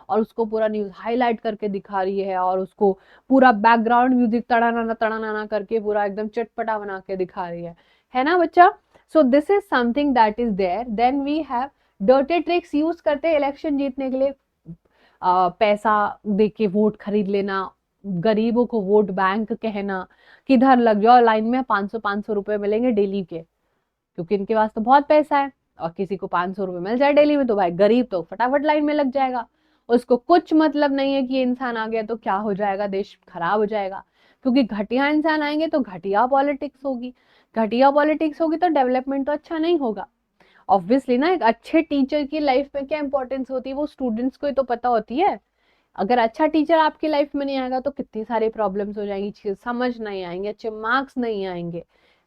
और उसको पूरा न्यूज हाईलाइट करके दिखा रही है, और उसको पूरा बैकग्राउंड म्यूजिक तड़ाना करके पूरा एकदम चटपटा बना के दिखा रही है ना बच्चा। So this is something that is there. Then we have dirty tricks use करते हैं इलेक्शन जीतने के लिए, पैसा दे के वोट खरीद लेना, गरीबों को वोट बैंक कहना, किधर लग जाओ लाइन में, 500 रुपए मिलेंगे डेली के, क्योंकि इनके पास तो बहुत पैसा है, और किसी को 500 रुपए मिल जाए डेली में तो भाई गरीब तो फटाफट लाइन में लग जाएगा। उसको कुछ मतलब नहीं है कि ये इंसान आ गया तो क्या हो जाएगा, देश खराब हो जाएगा, क्योंकि घटिया इंसान आएंगे तो घटिया पॉलिटिक्स होगी, घटिया पॉलिटिक्स होगी तो डेवलपमेंट तो अच्छा नहीं होगा। ऑब्वियसली ना, एक अच्छे टीचर की लाइफ में क्या इंपॉर्टेंस होती है वो स्टूडेंट्स को ही तो पता होती है। अगर अच्छा टीचर आपकी लाइफ में नहीं आएगा तो कितनी सारी प्रॉब्लम्स हो जाएंगी, चीज समझ नहीं आएंगे, अच्छे मार्क्स नहीं आएंगे,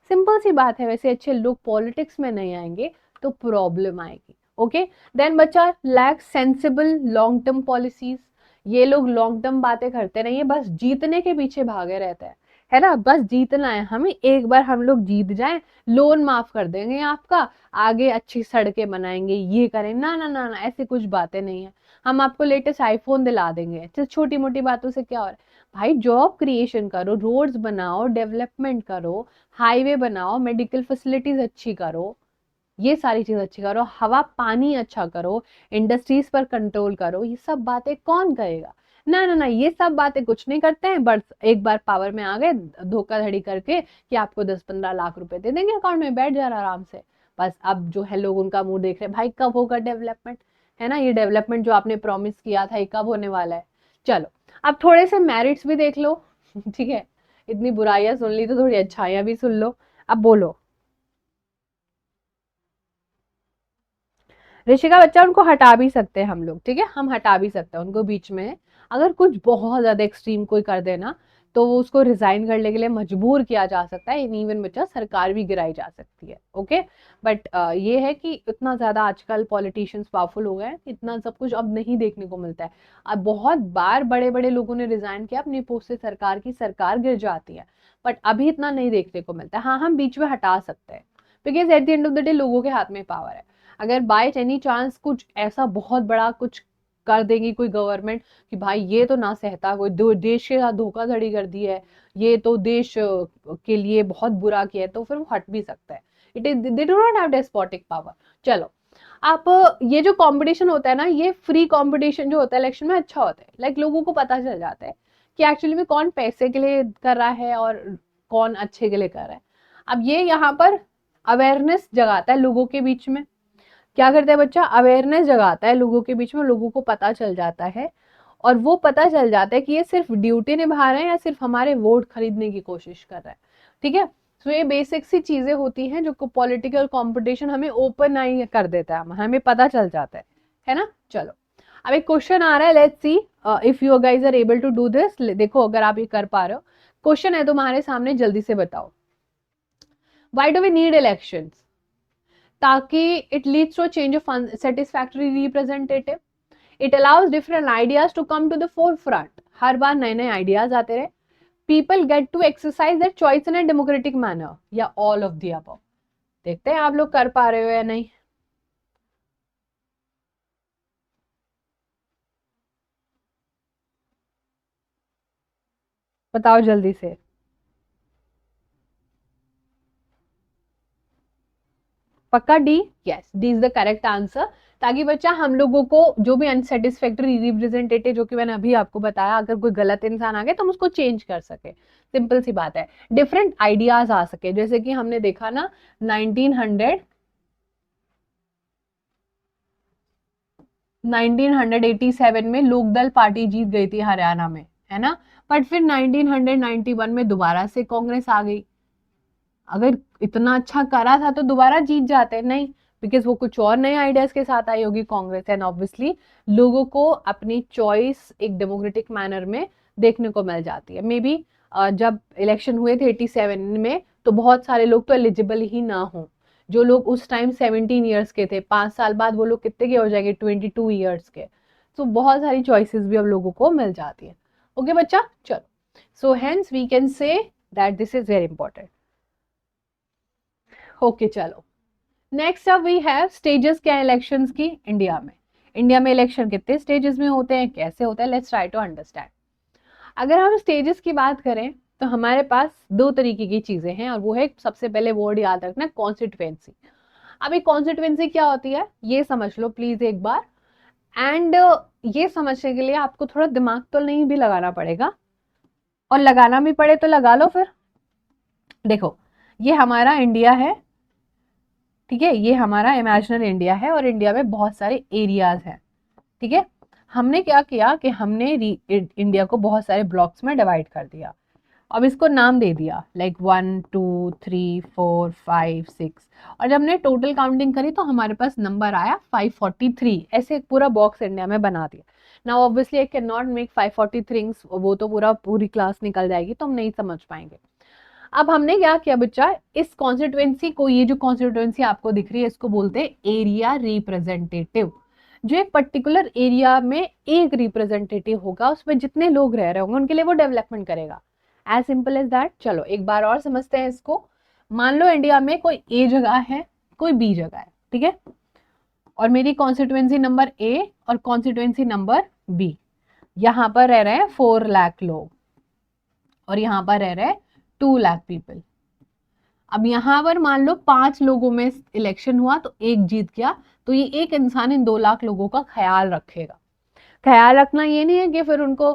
सिंपल सी बात है। वैसे अच्छे लोग पॉलिटिक्स में नहीं आएंगे तो प्रॉब्लम आएगी। ओके, देन बच्चा lack sensible long term policies, ये लोग लॉन्ग टर्म बातें करते नहीं है, बस जीतने के पीछे भागे रहते हैं, है ना, बस जीतना है हमें, एक बार हम लोग जीत जाएं, लोन माफ कर देंगे आपका, आगे अच्छी सड़कें बनाएंगे, ये करें, ना ना ना ना, ऐसी कुछ बातें नहीं है, हम आपको लेटेस्ट आईफोन दिला देंगे। तो छोटी मोटी बातों से क्या हो रहा है भाई, जॉब क्रिएशन करो, रोड्स बनाओ, डेवलपमेंट करो, हाईवे बनाओ, मेडिकल फैसिलिटीज अच्छी करो, ये सारी चीज अच्छी करो, हवा पानी अच्छा करो, इंडस्ट्रीज पर कंट्रोल करो, ये सब बातें कौन करेगा? ना ना ना, ये सब बातें कुछ नहीं करते हैं, बस एक बार पावर में आ गए धोखाधड़ी करके कि आपको 10-15 लाख रुपए दे देंगे अकाउंट में, बैठ जा रहा आराम से। बस अब जो है लोग उनका मुंह देख रहे हैं, भाई कब होगा डेवलपमेंट, है ना, ये डेवलपमेंट जो आपने प्रॉमिस किया था ये कब होने वाला है? चलो, अब थोड़े से मेरिट्स भी देख लो ठीक है, इतनी बुराइयां सुन ली तो थोड़ी अच्छाइयां भी सुन लो। अब बोलो। ऋषिका बच्चा उनको हटा भी सकते हैं हम लोग, ठीक है, हम हटा भी सकते हैं उनको बीच में, अगर कुछ बहुत ज्यादा एक्सट्रीम कोई कर देना तो वो उसको रिजाइन करने के लिए मजबूर किया जा सकता है, इवन बच्चा सरकार भी गिराई जा सकती है। ओके, बट ये है कि इतना ज्यादा आजकल पॉलिटिशियंस पावरफुल हो गए हैं, इतना सब कुछ अब नहीं देखने को मिलता है। अब बहुत बार बड़े बड़े लोगों ने रिजाइन किया अपनी पोस्ट से, सरकार की सरकार गिर जाती है, बट अभी इतना नहीं देखने को मिलता है। हाँ, हम बीच में हटा सकते हैं, because at the end of the day लोगों के हाथ में पावर है। अगर बाय एनी चांस कुछ ऐसा बहुत बड़ा कुछ कर देगी कोई गवर्नमेंट कि भाई ये तो ना सहता, कोई देश के साथ धोखाधड़ी कर दी है, ये तो देश के लिए बहुत बुरा किया है, तो फिर वो हट भी सकता है। It is, they do not have despotic power. चलो, आप ये जो कंपटीशन होता है ना, ये फ्री कंपटीशन जो होता है इलेक्शन में अच्छा होता है, लाइक लोगों को पता चल जाता है कि एक्चुअली में कौन पैसे के लिए कर रहा है और कौन अच्छे के लिए कर रहा है। अब ये यहाँ पर अवेयरनेस जगाता है लोगों के बीच में, क्या करता है बच्चा, अवेयरनेस जगाता है लोगों के बीच में, लोगों को पता चल जाता है, और वो पता चल जाता है कि ये सिर्फ ड्यूटी निभा रहे हैं या सिर्फ हमारे वोट खरीदने की कोशिश कर रहे हैं। ठीक है, तो ये बेसिक सी चीजें होती हैं जो पॉलिटिकल कंपटीशन हमें ओपन आई कर देता है, हमें पता चल जाता है ना। चलो, अब एक क्वेश्चन आ रहा है, let's see if you guys are able to do this. देखो अगर आप ये कर पा रहे हो, क्वेश्चन है तुम्हारे सामने, जल्दी से बताओ। Why do we need elections? ताकि it leads to change of satisfactory representative, it allows different ideas to come to the forefront, हर बार नए नए आइडियाज आते रहे, people get to exercise that choice in a democratic manner, या ऑल ऑफ द अबव। देखते हैं आप लोग कर पा रहे हो या नहीं, बताओ जल्दी से। पक्का D? Yes, D is the correct answer, ताकि बच्चा हम लोगों को जो भी अनसेटिस्फैक्टरी रिप्रेजेंटेटिव जो कि मैंने अभी आपको बताया, अगर कोई गलत इंसान आ गया तो हम उसको चेंज कर सके। सिंपल सी बात है, डिफरेंट आइडियाज आ सके। जैसे कि हमने देखा ना 1987 में लोकदल पार्टी जीत गई थी हरियाणा में, है ना, बट फिर 1991 में दोबारा से कांग्रेस आ गई। अगर इतना अच्छा करा था तो दोबारा जीत जाते, नहीं, बिकॉज वो कुछ और नए आइडियाज के साथ आई होगी कांग्रेस। एंड ऑब्वियसली लोगों को अपनी चॉइस एक डेमोक्रेटिक मैनर में देखने को मिल जाती है। मे बी जब इलेक्शन हुए थे 87 में, तो बहुत सारे लोग तो एलिजिबल ही ना हो। जो लोग उस टाइम 17 ईयर्स के थे, 5 साल बाद वो लोग कितने के हो जाएंगे, 22 ईयर्स के। तो बहुत सारी चॉइसेस भी अब लोगों को मिल जाती है। ओके बच्चा, चलो, so hence we can say that this is very important. Okay चलो, नेक्स्ट अब वी हैव स्टेजेस क्या इलेक्शंस की इंडिया में। इंडिया में इलेक्शन कितने स्टेजेस में होते हैं, कैसे होता है, लेट्स ट्राई टू अंडरस्टैंड। अगर हम स्टेजेस की बात करें तो हमारे पास दो तरीके की चीजें हैं, और वो है, सबसे पहले वर्ड याद रखना, कॉन्स्टिट्यूएंसी। अभी कॉन्स्टिट्यूएंसी क्या होती है ये समझ लो प्लीज एक बार। एंड ये समझने के लिए आपको थोड़ा दिमाग तो नहीं भी लगाना पड़ेगा, और लगाना भी पड़े तो लगा लो फिर। देखो, ये हमारा इंडिया है, ठीक है, ये हमारा इमेजिनरी इंडिया है, और इंडिया में बहुत सारे एरियाज हैं, ठीक है। हमने क्या किया कि हमने इंडिया को बहुत सारे ब्लॉक्स में डिवाइड कर दिया। अब इसको नाम दे दिया, लाइक 1 2 3 4 5 6, और जब हमने टोटल काउंटिंग करी तो हमारे पास नंबर आया 543। ऐसे एक पूरा बॉक्स इंडिया में बना दिया। Now obviously I can not make 543, वो तो पूरी क्लास निकल जाएगी, तो हम नहीं समझ पाएंगे। अब हमने क्या किया बच्चा, इस कॉन्स्टिट्यूएंसी को, ये जो कॉन्स्टिट्यूएंसी आपको दिख रही है, इसको बोलते हैं एरिया रिप्रेजेंटेटिव। जो एक पर्टिकुलर एरिया में एक रिप्रेजेंटेटिव होगा, उसमें जितने लोग रह रहे होंगे उनके लिए वो डेवलपमेंट करेगा। As simple as that. चलो एक बार और समझते हैं इसको। मान लो इंडिया में कोई ए जगह है, कोई बी जगह है, ठीक है, और मेरी कॉन्स्टिट्यूएंसी नंबर ए और कॉन्स्टिट्यूएंसी नंबर बी। यहां पर रह रहे हैं 4 लाख लोग, और यहां पर रह रहे हैं 2 लाख पीपल। अब यहाँ पर मान लो 5 लोगों में इलेक्शन हुआ तो एक जीत गया, तो ये एक इंसान इन 2 लाख लोगों का ख्याल रखेगा। ख्याल रखना ये नहीं है कि फिर उनको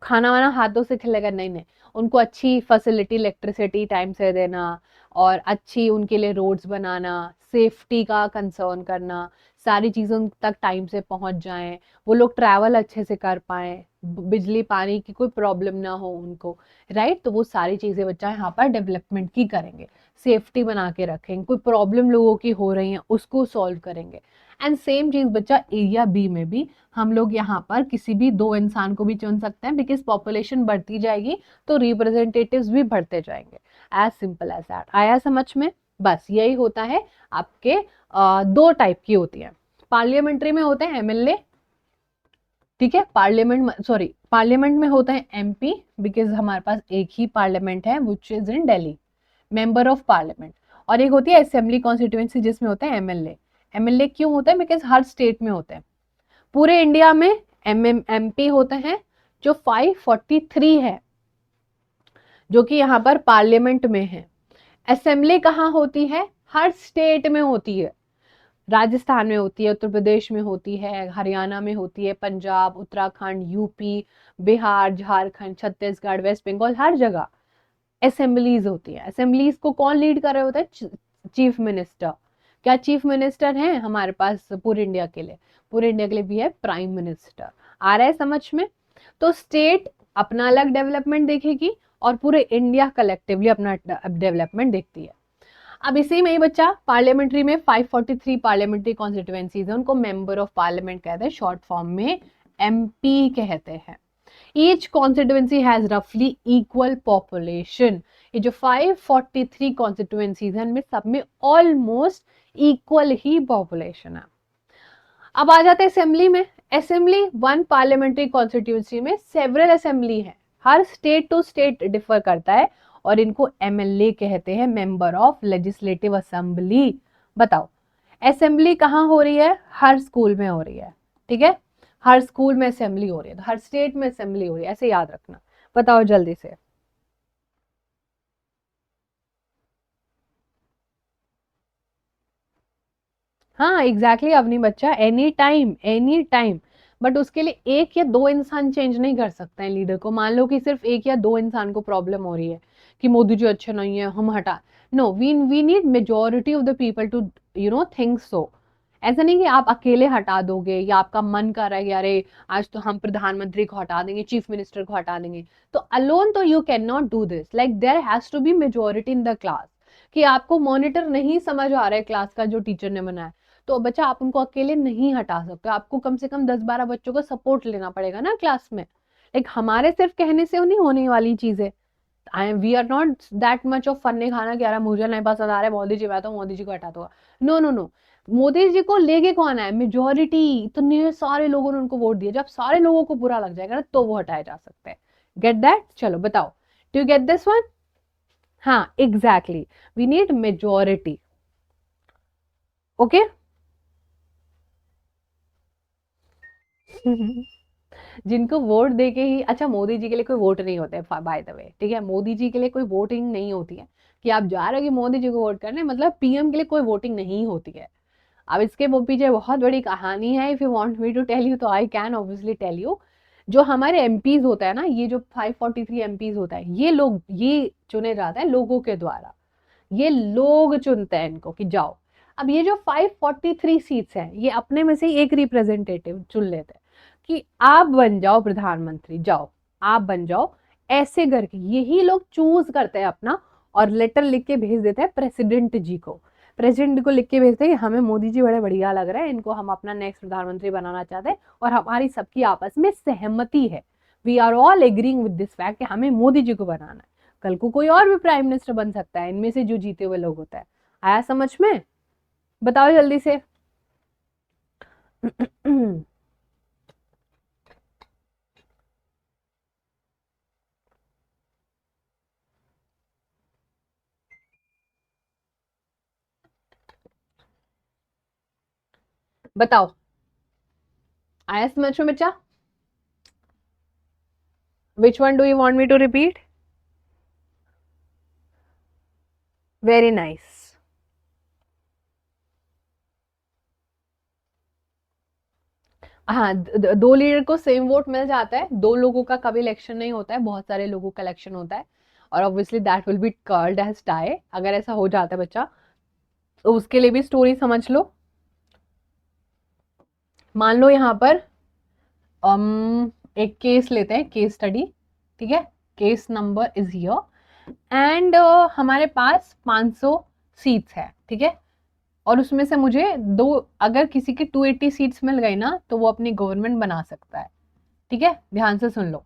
खाना वाना हाथों से खिलेगा, नहीं नहीं, उनको अच्छी फैसिलिटी, इलेक्ट्रिसिटी टाइम से देना, और अच्छी उनके लिए रोड्स बनाना, सेफ्टी का कंसर्न करना, सारी चीज़ें उन तक टाइम से पहुंच जाएं, वो लोग ट्रैवल अच्छे से कर पाएं, बिजली पानी की कोई प्रॉब्लम ना हो उनको, राइट। तो वो सारी चीज़ें बच्चा यहाँ पर डेवलपमेंट की करेंगे, सेफ्टी बना के रखेंगे, कोई प्रॉब्लम लोगों की हो रही है उसको सॉल्व करेंगे। एंड सेम चीज़ बच्चा एरिया बी में भी हम लोग यहाँ पर किसी भी दो इंसान को भी चुन सकते हैं, बिकॉज पॉपुलेशन बढ़ती जाएगी तो रिप्रेजेंटेटिव्स भी बढ़ते जाएंगे। As simple as that. आया समझ में? बस यही होता है आपके। दो टाइप की होती है। पार्लियामेंट्री में होते हैं एमएलए, ठीक है, पार्लियामेंट में होता है एमपी, बिकॉज हमारे पास एक ही पार्लियामेंट है which is in Delhi, member of parliament. और एक होती है असेंबली कॉन्स्टिट्यूएंसी, जिसमें होता है एमएलए। एमएलए क्यों होता है? बिकॉज हर स्टेट में होते हैं। पूरे इंडिया में एमपी होते हैं जो 543 है, जो कि यहाँ पर पार्लियामेंट में है। असेंबली कहाँ होती है? हर स्टेट में होती है। राजस्थान में होती है, उत्तर प्रदेश में होती है, हरियाणा में होती है, पंजाब, उत्तराखंड, यूपी, बिहार, झारखंड, छत्तीसगढ़, वेस्ट बंगाल, हर जगह असेंबलीज होती है। असेंबलीज को कौन लीड कर रहे होते हैं? Chief minister. क्या चीफ मिनिस्टर हैं हमारे पास पूरे इंडिया के लिए? पूरे इंडिया के लिए भी है प्राइम मिनिस्टर। आ रहा है समझ में? तो स्टेट अपना अलग डेवलपमेंट देखेगी, और पूरे इंडिया कलेक्टिवली अपना डेवलपमेंट देखती है। अब इसी में ही बच्चा, पार्लियामेंट्री में 543 पार्लियामेंट्री कॉन्स्टिट्यूएंसीज है, उनको मेंबर ऑफ पार्लियामेंट कहते हैं, शॉर्ट फॉर्म में एमपी कहते हैं। Each constituency has roughly equal population. ये जो 543 constituencies हैं, इनमें सब में ऑलमोस्ट इक्वल ही पॉपुलेशन है। अब आ जाते हैं असेंबली में। असेंबली वन पार्लियामेंट्री कॉन्स्टिट्यूंसी में सेवरल असेंबली है, हर स्टेट टू स्टेट डिफर करता है, और इनको एमएलए कहते हैं, मेंबर ऑफ लेजिस्लेटिव असेंबली। बताओ, असेंबली कहाँ हो रही है? हर स्कूल में हो रही है, ठीक है, हर स्कूल में असेंबली हो रही है, तो हर स्टेट में असेंबली हो रही है, ऐसे याद रखना। बताओ जल्दी से। हाँ एग्जैक्टली अवनी बच्चा, any time any time. But उसके लिए एक या दो इंसान चेंज नहीं कर सकते हैं लीडर को। मान लो कि सिर्फ एक या दो इंसान को प्रॉब्लम हो रही है कि मोदी जी अच्छे नहीं है, हम हटा। No, we need majority of the people to think so. ऐसा नहीं कि आप अकेले हटा दोगे या आपका मन कर रहा है कि अरे आज तो हम प्रधानमंत्री को हटा देंगे, चीफ मिनिस्टर को हटा देंगे। तो अलोन तो you can not do this, like there has to be majority in the class. कि आपको मॉनिटर नहीं समझ आ रहा है क्लास का जो टीचर ने बनाया, तो बच्चा आप उनको अकेले नहीं हटा सकते, आपको कम से कम 10-12 बच्चों का सपोर्ट लेना पड़ेगा ना क्लास में। लाइक हमारे सिर्फ कहने से नहीं होने वाली चीजें। We are not that much of फन्ने खाना कि यार मुझे नहीं पसंद आ रहा है मोदी जी, मैं तो मोदी जी को हटा दूंगा। No no no, Modi ji को लेके कौन है, मेजोरिटी, इतने सारे लोगों ने उनको वोट दिया, जब सारे लोगों को बुरा लग जाएगा ना तो वो हटाए जा सकते हैं। Get that? चलो बताओ, do you get this one? हाँ exactly, we need majority. Okay जिनको वोट देके ही, अच्छा मोदी जी के लिए कोई वोट नहीं होता है बाय द वे, ठीक है, मोदी जी के लिए कोई वोटिंग नहीं होती है कि आप जा रहे हो कि मोदी जी को वोट करने, मतलब पीएम के लिए कोई वोटिंग नहीं होती है। अब इसके वो पीछे बहुत बड़ी कहानी है, if you want me to tell you तो I can obviously tell you. जो हमारे एमपीज होता है ना, ये जो 543 एमपीज होता है, ये लोग, ये चुने जाता है लोगों के द्वारा। ये लोग चुनते हैं इनको कि जाओ। अब ये जो 543 सीट्स हैं, ये अपने में से एक रिप्रेजेंटेटिव चुन लेते हैं कि आप बन जाओ प्रधानमंत्री, जाओ आप बन जाओ, ऐसे करके यही लोग चूज करते हैं अपना। और लेटर लिख के भेज देते हैं प्रेसिडेंट जी को। प्रेसिडेंट को लिख के भेजते हैं कि हमें मोदी जी बड़े बढ़िया लग रहे हैं, इनको हम अपना नेक्स्ट प्रधानमंत्री बनाना चाहते हैं और हमारी सबकी आपस में सहमति है, we are all agreeing with this fact कि हमें मोदी जी को बनाना है। कल को कोई और भी प्राइम मिनिस्टर बन सकता है इनमें से जो जीते हुए लोग होता है। आया समझ में? बताओ जल्दी से। बताओ, आया समझ में बच्चा? Which one do you want me to repeat? Very nice. हाँ, दो लीडर को सेम वोट मिल जाता है, दो लोगों का कभी इलेक्शन नहीं होता है, बहुत सारे लोगों का इलेक्शन होता है। और obviously that will be called as tie, अगर ऐसा हो जाता है बच्चा। तो उसके लिए भी स्टोरी समझ लो। मान लो यहाँ पर एक केस लेते हैं, केस स्टडी, ठीक है। Case number is here and हमारे पास 500 सीट्स है, ठीक है। और उसमें से मुझे दो, अगर किसी की 280 सीट्स मिल गई ना तो वो अपनी गवर्नमेंट बना सकता है, ठीक है। ध्यान से सुन लो,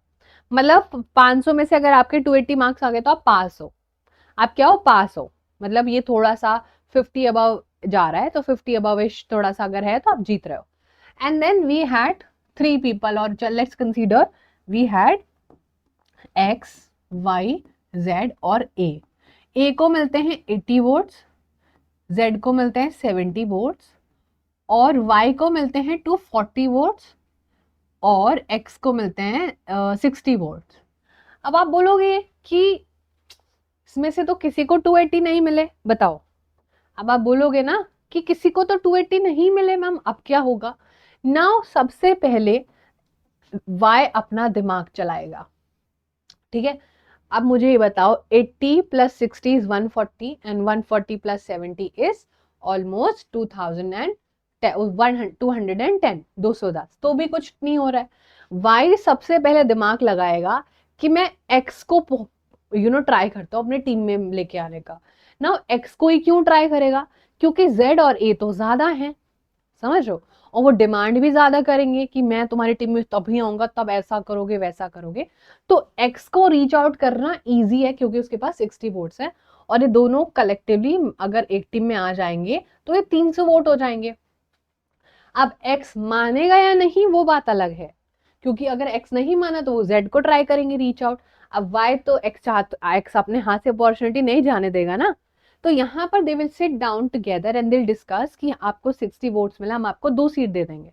मतलब 500 में से अगर आपके 280 मार्क्स आ गए तो आप पास हो। आप क्या हो? पास हो। मतलब ये थोड़ा सा 50 अबव जा रहा है, तो 50 अबव इश थोड़ा सा अगर है तो आप जीत रहे हो। And then we had 3 people, और let's consider we had X, Y, Z और ए को मिलते हैं 80 वोट्स, जेड को मिलते हैं 70 वोट्स, और वाई को मिलते हैं 240 वोट्स, और एक्स को मिलते हैं 60 वोट्स। अब आप बोलोगे कि इसमें से तो किसी को 280 नहीं मिले, बताओ। अब आप बोलोगे ना कि किसी को तो 280 नहीं मिले मैम, अब क्या होगा? नाउ सबसे पहले वाई अपना दिमाग चलाएगा, ठीक है। अब मुझे ये बताओ, 80 plus 60 is 140 and 140 plus 70 is almost 210, 210, तो भी कुछ नहीं हो रहा है। वाई सबसे पहले दिमाग लगाएगा कि मैं एक्स को ट्राई करता हूँ अपने टीम में लेके आने का। ना एक्स को ही क्यों ट्राई करेगा? क्योंकि जेड और ए तो ज्यादा हैं, समझ रहे हो। और वो डिमांड भी ज्यादा करेंगे कि मैं तुम्हारी टीम में तभी आऊंगा, तब ऐसा करोगे वैसा करोगे। तो एक्स को रीच आउट करना इजी है क्योंकि उसके पास 60 वोट्स है, और ये दोनों कलेक्टिवली अगर एक टीम में आ जाएंगे तो ये 300 वोट हो जाएंगे। अब एक्स मानेगा या नहीं वो बात अलग है, क्योंकि अगर एक्स नहीं माना तो वो जेड को ट्राई करेंगे रीच आउट। अब वाई तो एक्स अपने हाथ से अपॉर्चुनिटी नहीं जाने देगा ना। तो यहाँ पर they will sit down together and they will discuss कि आपको 60 वोट्स मिला, हम आपको 2 सीट दे देंगे।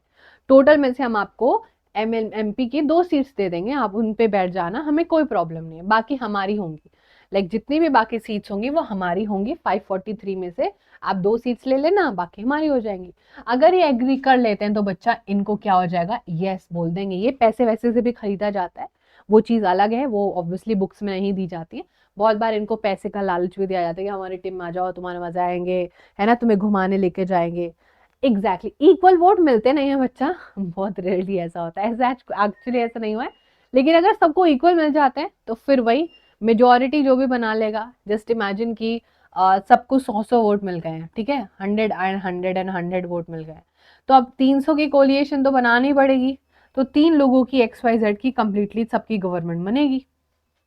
टोटल में से हम आपको एमपी की 2 सीट्स दे देंगे, आप उन पे बैठ जाना, हमें कोई प्रॉब्लम नहीं है, बाकी हमारी होंगी। लाइक जितनी भी बाकी सीट्स होंगी वो हमारी होंगी, 543 में से आप 2 सीट्स ले लेना, बाकी हमारी हो जाएंगी। अगर ये एग्री कर लेते हैं तो बच्चा इनको क्या हो जाएगा, यस बोल देंगे। ये पैसे वैसे से भी खरीदा जाता है, वो चीज अलग है, वो ऑब्वियसली बुक्स में नहीं दी जाती है। बहुत बार इनको पैसे का लालच भी दिया जाता है कि हमारी टीम में आ जाओ, तुम्हारे मजा आएंगे, है ना, तुम्हें घुमाने लेके जाएंगे। एग्जैक्टली इक्वल वोट मिलते नहीं है बच्चा, बहुत रेयरली ऐसा होता है, एक्चुअली ऐसा नहीं हुआ है। लेकिन अगर सबको इक्वल मिल जाते हैं तो फिर वही मेजोरिटी जो भी बना लेगा। जस्ट इमेजिन कि सबको 100 वोट मिल गए हैं, ठीक है, 100 वोट मिल गए, तो अब 300 की कोलिएशन तो बनानी पड़ेगी। तो 3 लोगों की XYZ की कंप्लीटली सबकी गवर्नमेंट बनेगी,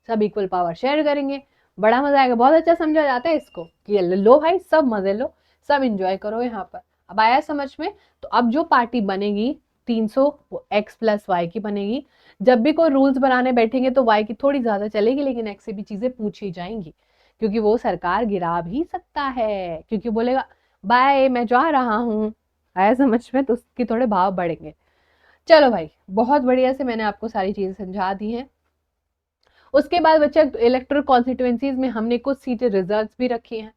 सब इक्वल पावर शेयर करेंगे, बड़ा मजा आएगा। बहुत अच्छा समझा जाता है इसको कि लो भाई सब मजे लो, सब इंजॉय करो यहाँ पर। अब आया समझ में? तो अब जो पार्टी बनेगी 300 X + Y की बनेगी। जब भी कोई रूल्स बनाने बैठेंगे तो Y की थोड़ी ज्यादा चलेगी, लेकिन X से भी चीजें पूछी जाएंगी, क्योंकि वो सरकार गिरा भी सकता है, क्योंकि बोलेगा बाय मैं जा रहा हूँ। आया समझ में? तो उसके थोड़े भाव बढ़ेंगे। चलो भाई, बहुत बढ़िया से मैंने आपको सारी चीजें समझा दी हैं। उसके बाद बच्चा इलेक्टोरल कॉन्स्टिट्यूएंसीज में हमने कुछ सीटें रिजर्व भी रखी हैं।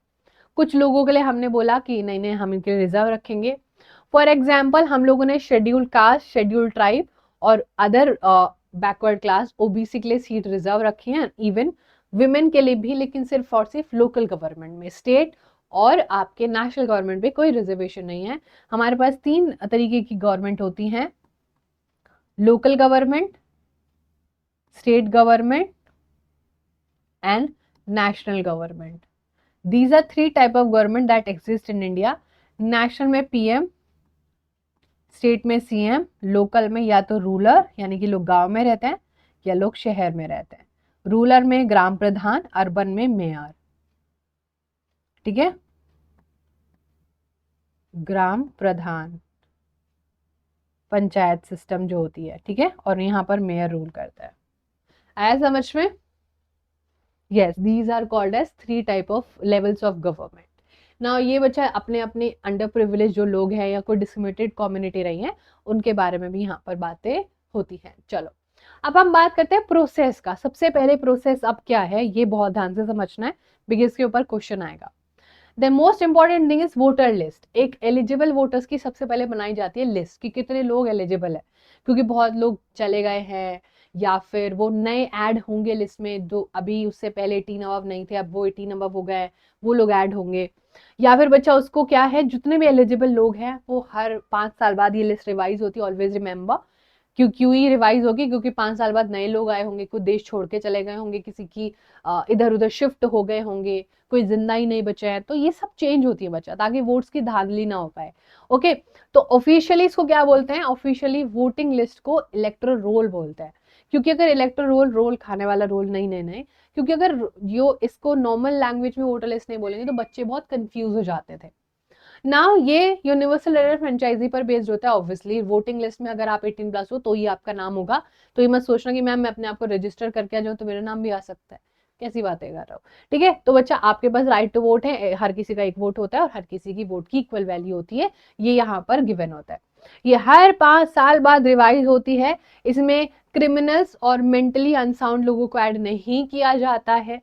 कुछ लोगों के लिए हमने बोला कि नहीं नहीं हम इनके लिए रिजर्व रखेंगे। फॉर एग्जाम्पल हम लोगों ने शेड्यूल्ड कास्ट, शेड्यूल्ड ट्राइब और अदर बैकवर्ड क्लास OBC के लिए सीट रिजर्व रखी हैं, इवन विमेन के लिए भी, लेकिन सिर्फ और सिर्फ लोकल गवर्नमेंट में, स्टेट और आपके नेशनल गवर्नमेंट में कोई रिजर्वेशन नहीं है। हमारे पास 3 तरीके की गवर्नमेंट होती हैं, local government, state government and national government. These are 3 type of government that exist in India. National में PM, स्टेट में CM, लोकल में या तो रूलर यानी कि लोग गांव में रहते हैं या लोग शहर में रहते हैं। रूरल में ग्राम प्रधान, अर्बन में मेयर, ठीक है, ग्राम प्रधान पंचायत सिस्टम जो होती है, ठीक है, और यहाँ पर मेयर रूल करता है। आया समझ में? Yes, these are called as 3 type of levels of government. Now ये बच्चा अपने अपने अंडर प्रिविलेज जो लोग हैं या कोई डिस्क्रिमिनेटेड कम्युनिटी रही है उनके बारे में भी यहाँ पर बातें होती हैं। चलो अब हम बात करते हैं प्रोसेस का। सबसे पहले प्रोसेस अब क्या है ये बहुत ध्यान से समझना है, बिकॉज इसके ऊपर क्वेश्चन आएगा। The most important thing is voter list. एक एलिजिबल वोटर्स की सबसे पहले बनाई जाती है लिस्ट कि कितने लोग एलिजिबल है, क्योंकि बहुत लोग चले गए हैं या फिर वो नए ऐड होंगे लिस्ट में, जो अभी उससे पहले 18 अबव नहीं थे, अब वो 18 अबव हो गए, वो लोग ऐड होंगे। या फिर बच्चा उसको क्या है, जितने भी एलिजिबल लोग हैं वो हर 5 साल बाद ये लिस्ट रिवाइज होती है, ऑलवेज रिमेंबर। क्यों ही रिवाइज होगी? क्योंकि 5 साल बाद नए लोग आए होंगे, कोई देश छोड़ के चले गए होंगे, किसी की इधर उधर शिफ्ट हो गए होंगे, कोई जिंदा ही नहीं बचे हैं, तो ये सब चेंज होती है बच्चा, ताकि वोट्स की धांधली ना हो पाए। ओके, तो ऑफिशियली इसको क्या बोलते हैं? ऑफिशियली वोटिंग लिस्ट को इलेक्टोरल रोल बोलते हैं। क्योंकि अगर इलेक्टोरल रोल खाने वाला रोल नहीं लेना है, क्योंकि अगर जो इसको नॉर्मल लैंग्वेज में वोटर लिस्ट नहीं बोलेंगे तो बच्चे बहुत कंफ्यूज हो जाते थे। नाउ ये यूनिवर्सल एरर फ्रेंचाइजी पर बेस्ड होता है। ऑब्वियसली वोटिंग लिस्ट में अगर आप 18+ हो तो ही आपका नाम होगा, तो ये मत सोचना कि मैम मैं अपने आप को रजिस्टर करके आ जाऊँ तो मेरा नाम भी आ सकता है, कैसी बातें कर रहा हूँ। ठीक है, तो बच्चा आपके पास राइट टू वोट है, हर किसी का एक वोट होता है और हर किसी की वोट की इक्वल वैल्यू होती है, ये यहाँ पर गिवन होता है। ये हर 5 साल बाद रिवाइज होती है। इसमें क्रिमिनल्स और मेंटली अनसाउंड लोगों को ऐड नहीं किया जाता है।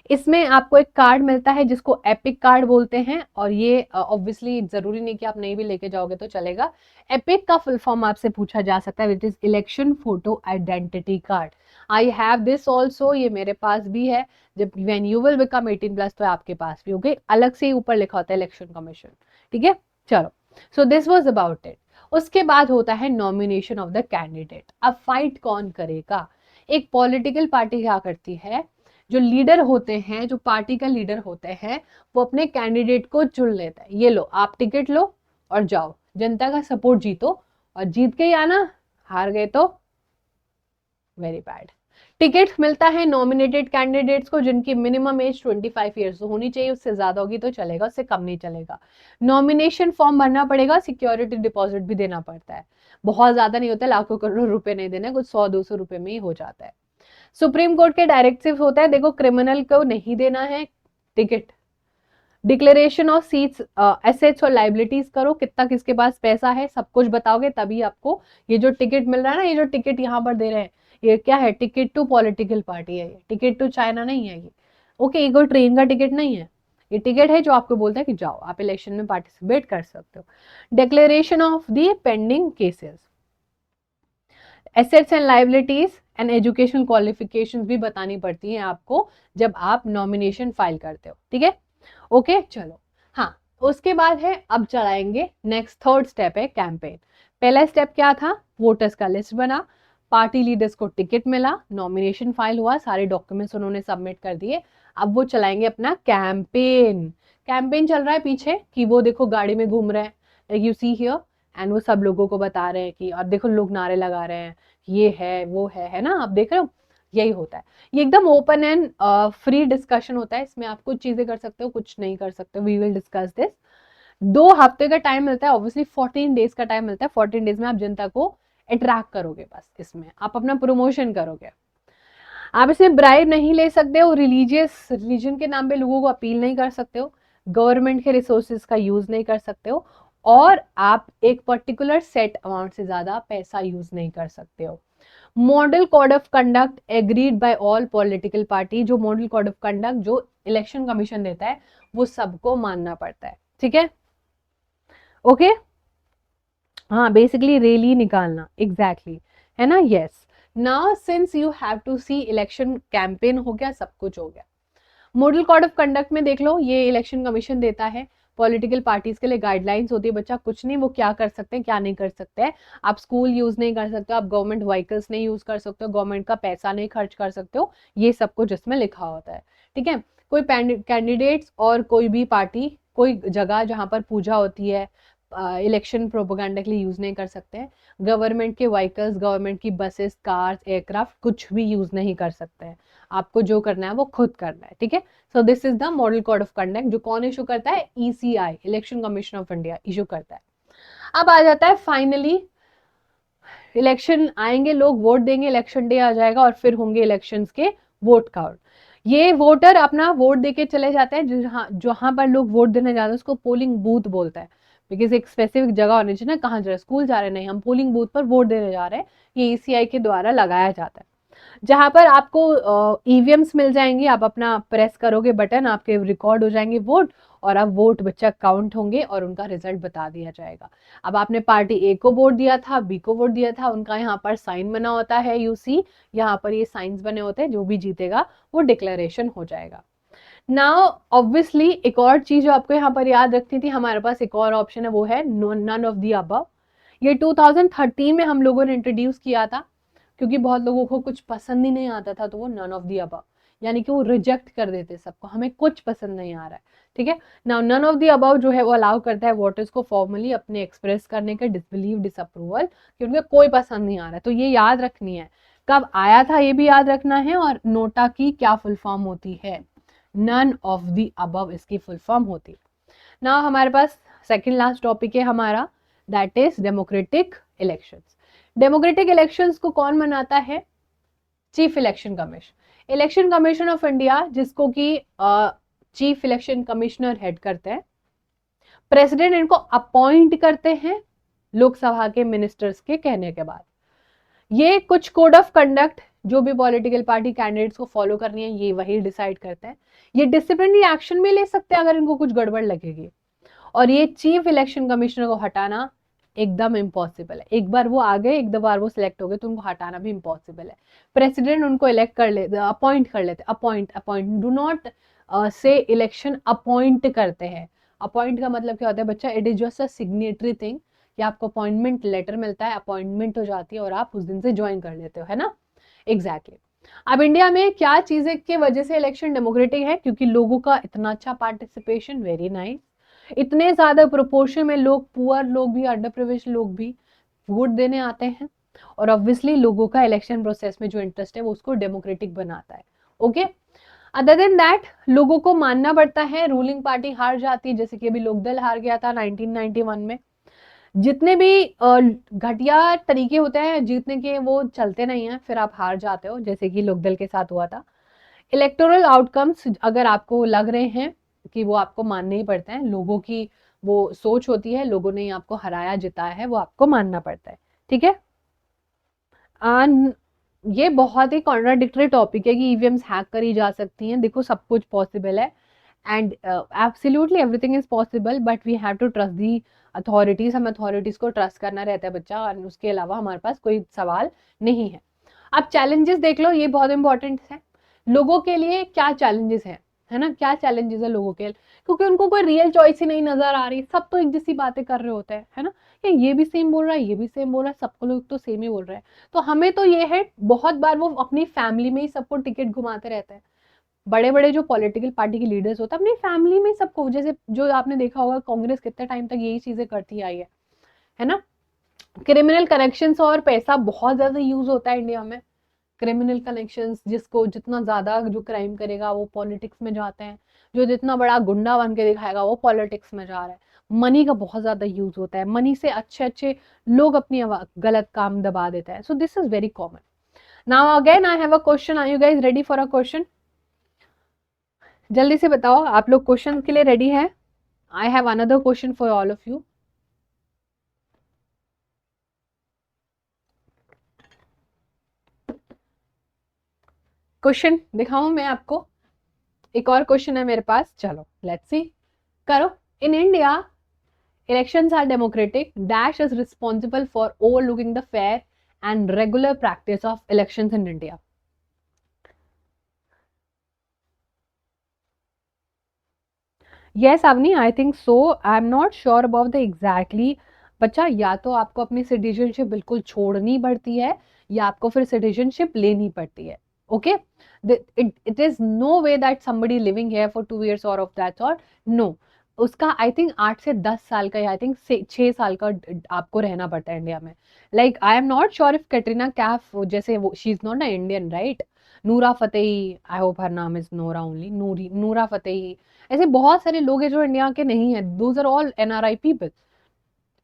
इसमें आपको एक कार्ड मिलता है जिसको एपिक कार्ड बोलते हैं, और ये ऑब्वियसली जरूरी नहीं कि आप नहीं भी लेके जाओगे तो चलेगा। एपिक का फुल फॉर्म आपसे पूछा जा सकता है, which is election photo identity card. I have this also, ये मेरे पास भी है। जब व्हेन यू विल बिकम 18+ तो आपके पास भी होगी, अलग से ही ऊपर लिखा होता है इलेक्शन कमीशन। ठीक है, चलो, so this was about it. उसके बाद होता है नॉमिनेशन ऑफ द कैंडिडेट। अब फाइट कौन करेगा? एक पॉलिटिकल पार्टी क्या करती है, जो लीडर होते हैं, जो पार्टी का लीडर होते हैं, वो अपने कैंडिडेट को चुन लेता है। ये लो आप टिकट लो और जाओ, जनता का सपोर्ट जीतो, और जीत के ही आना, हार गए तो वेरी बैड। टिकट मिलता है नॉमिनेटेड कैंडिडेट्स को जिनकी मिनिमम एज 25 ईयर्स होनी चाहिए, उससे ज्यादा होगी तो चलेगा, उससे कम नहीं चलेगा। नॉमिनेशन फॉर्म भरना पड़ेगा, सिक्योरिटी डिपॉजिट भी देना पड़ता है, बहुत ज्यादा नहीं होता, लाखों करोड़ रुपए नहीं देने, कुछ 100-200 रुपए में ही हो जाता है। सुप्रीम कोर्ट के डायरेक्टिव होता है, देखो क्रिमिनल को नहीं देना है ticket. Declaration of seats, assets और लाइबिलिटीज करो, कितना किसके पास पैसा है सब कुछ बताओगे, तभी आपको ये जो टिकट मिल रहा है ना, ये जो टिकट यहाँ पर दे रहे हैं, ये क्या है? टिकट टू पॉलिटिकल पार्टी है, ये टिकट टू चाइना नहीं है ये। ओके, ये कोई ट्रेन का टिकट नहीं है, ये टिकट है जो आपको बोलता है कि जाओ आप इलेक्शन में पार्टिसिपेट कर सकते हो। Declaration of the pending cases, assets and liabilities and educational qualifications भी बतानी पड़ती हैं आपको जब आप नॉमिनेशन फाइल करते हो, ठीक है। ओके चलो, हाँ उसके बाद है, अब चलाएंगे नेक्स्ट, थर्ड स्टेप है कैंपेन। पहला स्टेप क्या था, वोटर्स का लिस्ट बना, पार्टी लीडर्स को टिकट मिला, नॉमिनेशन फाइल हुआ, सारे डॉक्यूमेंट्स उन्होंने सबमिट कर दिए, अब वो चलाएंगे अपना कैंपेन। कैंपेन चल रहा है पीछे कि वो देखो गाड़ी में घूम रहे हैं, यू सी हियर, एंड वो सब लोगों को बता रहे हैं कि और देखो लोग नारे लगा रहे हैं, ये है वो है ना, आप देख रहे हो, यही होता है। ये एकदम ओपन एंड फ्री डिस्कशन होता है, इसमें आप कुछ चीजें कर सकते हो, कुछ नहीं कर सकते हो, वी विल डिस्कस दिस। 2 हफ्ते का टाइम मिलता है, ऑब्वियसली 14 डेज का टाइम मिलता है, 14 डेज में आप जनता को अट्रैक्ट करोगे, बस इसमें आप अपना प्रमोशन करोगे। आप इसमें ब्राइब नहीं ले सकते हो, रिलीजन के नाम पे लोगों को अपील नहीं कर सकते हो, गवर्नमेंट के रिसोर्सेज का यूज नहीं कर सकते हो, और आप एक पर्टिकुलर सेट अमाउंट से ज्यादा पैसा यूज नहीं कर सकते हो। Model code of conduct agreed by all political party, जो मॉडल कोड ऑफ कंडक्ट जो इलेक्शन कमीशन देता है वो सबको मानना पड़ता है, ठीक है। ओके हाँ, बेसिकली रैली निकालना, एग्जैक्टली है ना, yes. Now since you have to see, election campaign हो गया, सब कुछ हो गया। मॉडल कोड ऑफ कंडक्ट में देख लो, ये इलेक्शन कमीशन देता है, पॉलिटिकल पार्टीज के लिए गाइडलाइंस होती है, बच्चा कुछ नहीं, वो क्या कर सकते हैं क्या नहीं कर सकते हैं। आप स्कूल यूज नहीं कर सकते हो, आप गवर्नमेंट व्हीकल्स नहीं यूज कर सकते हो, गवर्नमेंट का पैसा नहीं खर्च कर सकते हो, ये सब कुछ इसमें लिखा होता है, ठीक है। कोई कैंडिडेट्स और कोई भी पार्टी कोई जगह जहां पर पूजा होती है इलेक्शन प्रोपोगंडा के लिए यूज नहीं कर सकते हैं। गवर्नमेंट के व्हीकल्स, गवर्नमेंट की बसेस, कार्स, एयरक्राफ्ट कुछ भी यूज नहीं कर सकते हैं। आपको जो करना है वो खुद करना है, ठीक है। सो this is the model code of conduct, जो कौन इशू करता है, ECI, election commission of India issue करता है। अब आ जाता है फाइनली, इलेक्शन आएंगे, लोग वोट देंगे, इलेक्शन डे आ जाएगा और फिर होंगे इलेक्शंस के वोट काउंट। ये वोटर अपना वोट देके चले जाते हैं, जहां जहां पर लोग वोट देने जाते हैं उसको पोलिंग बूथ बोलता है, बिकॉज एक स्पेसिफिक जगह होनी चाहिए ना, कहाँ जा रहे हैं, स्कूल जा रहे हैं, नहीं हम पोलिंग बूथ पर वोट देने जा रहे हैं, ये ईसीआई के द्वारा लगाया जाता है। जहां पर आपको ईवीएम्स मिल जाएंगी, आप अपना प्रेस करोगे बटन, आपके रिकॉर्ड हो जाएंगे वोट, और अब वोट बच्चा काउंट होंगे और उनका रिजल्ट बता दिया जाएगा। अब आपने पार्टी ए को वोट दिया था, बी को वोट दिया था, उनका यहाँ पर साइन बना होता है, यू सी यहाँ पर ये साइंस बने होते हैं, जो भी जीतेगा वो डिक्लेरेशन हो जाएगा। नाउ ऑब्वियसली एक और चीज जो आपको यहाँ पर याद रखनी थी, हमारे पास एक और ऑप्शन है, वो है नन ऑफ दी अबव। ये 2013 में हम लोगों ने इंट्रोड्यूस किया था, क्योंकि बहुत लोगों को कुछ पसंद ही नहीं आता था, तो वो नन ऑफ दी अबव, यानी कि वो रिजेक्ट कर देते सबको, हमें कुछ पसंद नहीं आ रहा है, ठीक है। Now none of the above जो है वो अलाउ करता है वोटर्स को फॉर्मली अपने एक्सप्रेस करने का डिसबिलीव, डिसअप्रूवल, कि उनको कोई पसंद नहीं आ रहा है, तो ये याद रखनी है, कब आया था ये भी याद रखना है, और नोटा की क्या फुल फॉर्म होती है, नन ऑफ दी अबव इसकी फुल फॉर्म होती है। नाउ हमारे पास सेकंड लास्ट टॉपिक है हमारा, that is democratic elections. Democratic elections को कौन मनाता है, chief election commission, election commission of India, जिसको कि चीफ इलेक्शन कमिश्नर हेड करते हैं। प्रेसिडेंट इनको अपॉइंट करते हैं लोकसभा के मिनिस्टर्स के कहने के बाद। ये कुछ कोड ऑफ कंडक्ट जो भी पॉलिटिकल पार्टी कैंडिडेट्स को फॉलो करनी है, ये वही डिसाइड करते हैं। ये डिसिप्लिनरी एक्शन भी ले सकते हैं अगर इनको कुछ गड़बड़ लगेगी, और ये चीफ इलेक्शन कमिश्नर को हटाना एकदम इम्पॉसिबल है। एक बार वो आ गए, एक दो बार वो सिलेक्ट हो गए, तो उनको हटाना भी इम्पॉसिबल है। प्रेसिडेंट उनको इलेक्ट कर लेते, अपॉइंट कर लेते, अपॉइंट अपॉइंट, डू नॉट से इलेक्शन अपॉइंट करते हैं। अपॉइंट का मतलब क्या होता है बच्चा, it is just a signatory thing, कि आपको अपॉइंटमेंट लेटर मिलता है, अपॉइंटमेंट हो जाती है और आप उस दिन से ज्वाइन कर लेते हो, है ना, एग्जैक्टली exactly. अब इंडिया में क्या चीजें की वजह से इलेक्शन डेमोक्रेटिक है, क्योंकि लोगों का इतना अच्छा पार्टिसिपेशन, वेरी नाइस, इतने ज्यादा प्रोपोर्शन में लोग, पुअर लोग भी, अंडर प्रिविलेज लोग भी वोट देने आते हैं, और ऑब्वियसली लोगों का इलेक्शन प्रोसेस में जो इंटरेस्ट है वो उसको डेमोक्रेटिक बनाता है। ओके, अदर देन दैट लोगों को मानना पड़ता है, रूलिंग पार्टी हार जाती है, जैसे कि अभी लोकदल हार गया था 1991 में। जितने भी घटिया तरीके होते हैं जीतने के, वो चलते नहीं है, फिर आप हार जाते हो, जैसे कि लोकदल के साथ हुआ था। इलेक्टोरल आउटकम्स अगर आपको लग रहे हैं कि वो आपको मानने ही पड़ते हैं, लोगों की वो सोच होती है, लोगों ने आपको हराया जिताया है, वो आपको मानना पड़ता है, ठीक है। ये बहुत ही कॉन्ट्राडिक्टरी टॉपिक है कि ईवीएम्स हैक करी जा सकती हैं। देखो सब कुछ पॉसिबल है and absolutely everything is possible, but we have to trust the authorities. हम अथॉरिटीज को ट्रस्ट करना रहता है बच्चा, और उसके अलावा हमारे पास कोई सवाल नहीं है। अब चैलेंजेस देख लो, ये बहुत इंपॉर्टेंट है। लोगों के लिए क्या चैलेंजेस है ना, क्या चैलेंजेस है लोगों के लिए, क्योंकि उनको कोई रियल चॉइस ही नहीं नजर आ रही। सब तो एक जैसी बातें कर रहे होते हैं, है ना, ये भी सेम बोल रहा है, ये भी सेम बोल रहा है, सबको लोग तो सेम ही बोल रहे हैं। तो हमें तो ये है, बहुत बार वो अपनी फैमिली में ही सबको टिकट घुमाते रहते हैं। बड़े बड़े जो पॉलिटिकल पार्टी के लीडर्स होते हैं अपनी फैमिली में सबको, जैसे जो आपने देखा होगा कांग्रेस कितने टाइम तक यही चीजें करती आई है ना। क्रिमिनल कनेक्शंस और पैसा बहुत ज्यादा यूज होता है इंडिया में। क्रिमिनल कनेक्शंस, जिसको जितना ज्यादा जो क्राइम करेगा वो पॉलिटिक्स में जाते हैं, जो जितना बड़ा गुंडा बन के दिखाएगा वो पॉलिटिक्स में जा रहा है। मनी का बहुत ज्यादा यूज होता है, मनी से अच्छे अच्छे लोग अपनी गलत काम दबा देते हैं। So this is very common. Now again I have a question, are you guys ready for a question? जल्दी से बताओ, आप लोग क्वेश्चन के लिए रेडी है? I have another question for all of you. Question दिखाऊं मैं आपको? एक और क्वेश्चन है मेरे पास, चलो लेट्स सी, करो। In India elections are democratic, dash is responsible for overlooking the fair and regular practice of elections in India. Yes Avni, I think so. I'm not sure about the exactly. बच्चा या तो आपको अपनी सिटीजनशिप बिल्कुल छोड़नी पड़ती है, या आपको फिर सिटीजनशिप लेनी पड़ती है। Okay, it is no way that somebody living here for 2 years or of that sort, no. उसका आई थिंक 8 से 10 साल का, आई थिंक 6 साल का आपको रहना पड़ता है इंडिया में। Like I am not sure if Katrina Kaif, जैसे वो she is not a Indian right, नूरा फतेही, आई होप हर नाम इज नोरा ओनली, नूरी नूरा फतेही, ऐसे बहुत सारे लोग हैं जो इंडिया के नहीं है। Those are all NRI people.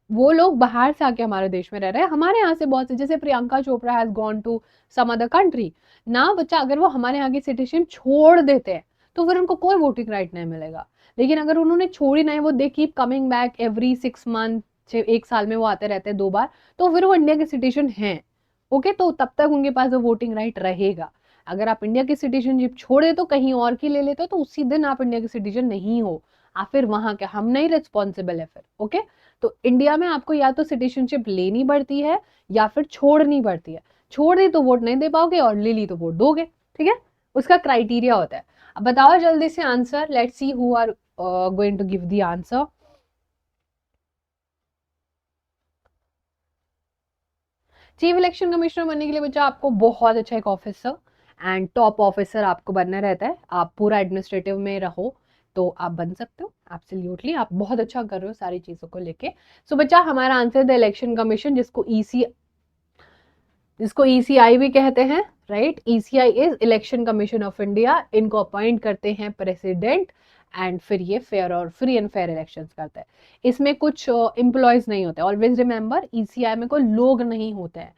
वो लोग बाहर से आके हमारे देश में रह रहे हैं। हमारे यहाँ से बहुत से, जैसे Priyanka Chopra has gone to some other country ना बच्चा, अगर वो हमारे यहाँ की सिटीजन छोड़ देते हैं तो फिर उनको कोई वोटिंग राइट नहीं मिलेगा। लेकिन अगर उन्होंने छोड़ी नहीं, वो they keep coming back every 6 month, 1 साल में वो आते रहते हैं 2 बार, तो फिर वो इंडिया के सिटीजन हैं। ओके, तो तब तक उनके पास वो वोटिंग राइट रहेगा। अगर आप इंडिया की सिटीजनशिप छोड़े तो कहीं और की ले लेते हो, तो उसी दिन आप इंडिया के सिटीजन नहीं हो, आप फिर वहां के, हम नहीं रिस्पॉन्सिबल है फिर। ओके, तो इंडिया में आपको या तो सिटीजनशिप लेनी पड़ती है या फिर छोड़नी पड़ती है। छोड़ दी तो वोट नहीं दे पाओगे, और ले ली तो वोट दोगे। ठीक है, उसका क्राइटेरिया होता है। अब बताओ जल्दी से answer, let's see who are going to give the answer. Chief election commissioner बनने के लिए बच्चा आपको बहुत अच्छा एक ऑफिसर एंड टॉप ऑफिसर आपको बनना रहता है। आप पूरा एडमिनिस्ट्रेटिव में रहो तो आप बन सकते हो, एब्सोल्युटली आप बहुत अच्छा कर रहे हो सारी चीजों को लेके। सो बच्चा हमारा आंसर द इलेक्शन कमीशन, जिसको ईसीआई भी कहते हैं, right. ECI is election commission of India. इनको अपॉइंट करते हैं प्रेसिडेंट, एंड फिर ये फेयर और फ्री एंड फेयर इलेक्शंस करता है। इसमें कुछ एम्प्लॉयज नहीं होते, ऑलवेज रिमेंबर ईसीआई में कोई लोग नहीं होते हैं।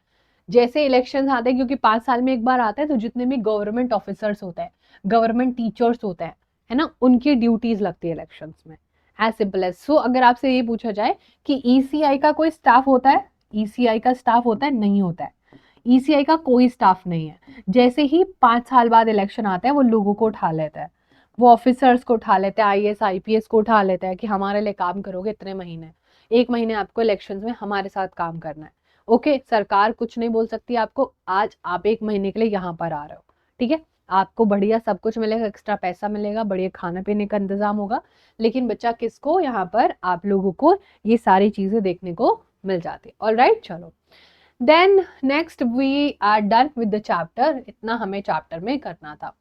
जैसे इलेक्शंस आते हैं, क्योंकि 5 साल में एक बार आता है, तो जितने भी गवर्नमेंट ऑफिसर्स होते हैं, गवर्नमेंट टीचर्स होते हैं, है ना, उनकी ड्यूटीज लगती है इलेक्शंस में। एज सिंपल एज सो। अगर आपसे ये पूछा जाए कि ईसीआई का कोई स्टाफ होता है, ईसीआई का स्टाफ होता है, नहीं होता है। ईसीआई का कोई स्टाफ नहीं है। जैसे ही 5 साल बाद इलेक्शन आता है, वो लोगों को उठा लेता है, वो ऑफिसर्स को उठा लेते हैं, आईएएस आईपीएस को उठा लेता है कि हमारे लिए काम करोगे इतने महीने, 1 महीने आपको इलेक्शंस में हमारे साथ काम करना है। ओके, सरकार कुछ नहीं बोल सकती आपको, आज आप 1 महीने के लिए यहाँ पर आ रहे हो, ठीक है, आपको बढ़िया सब कुछ मिलेगा, एक्स्ट्रा पैसा मिलेगा, बढ़िया खाने पीने का इंतजाम होगा। लेकिन बच्चा किसको, यहाँ पर आप लोगों को ये सारी चीजें देखने को मिल जाती है। ऑलराइट, चलो then next we are done with the chapter. इतना हमें चैप्टर में करना था।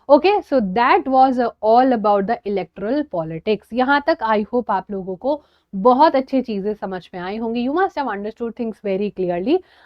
Okay, so that was all about the electoral politics. यहाँ तक आई होप आप लोगों को बहुत अच्छी चीजें समझ में आई होंगी। You must have understood things very clearly.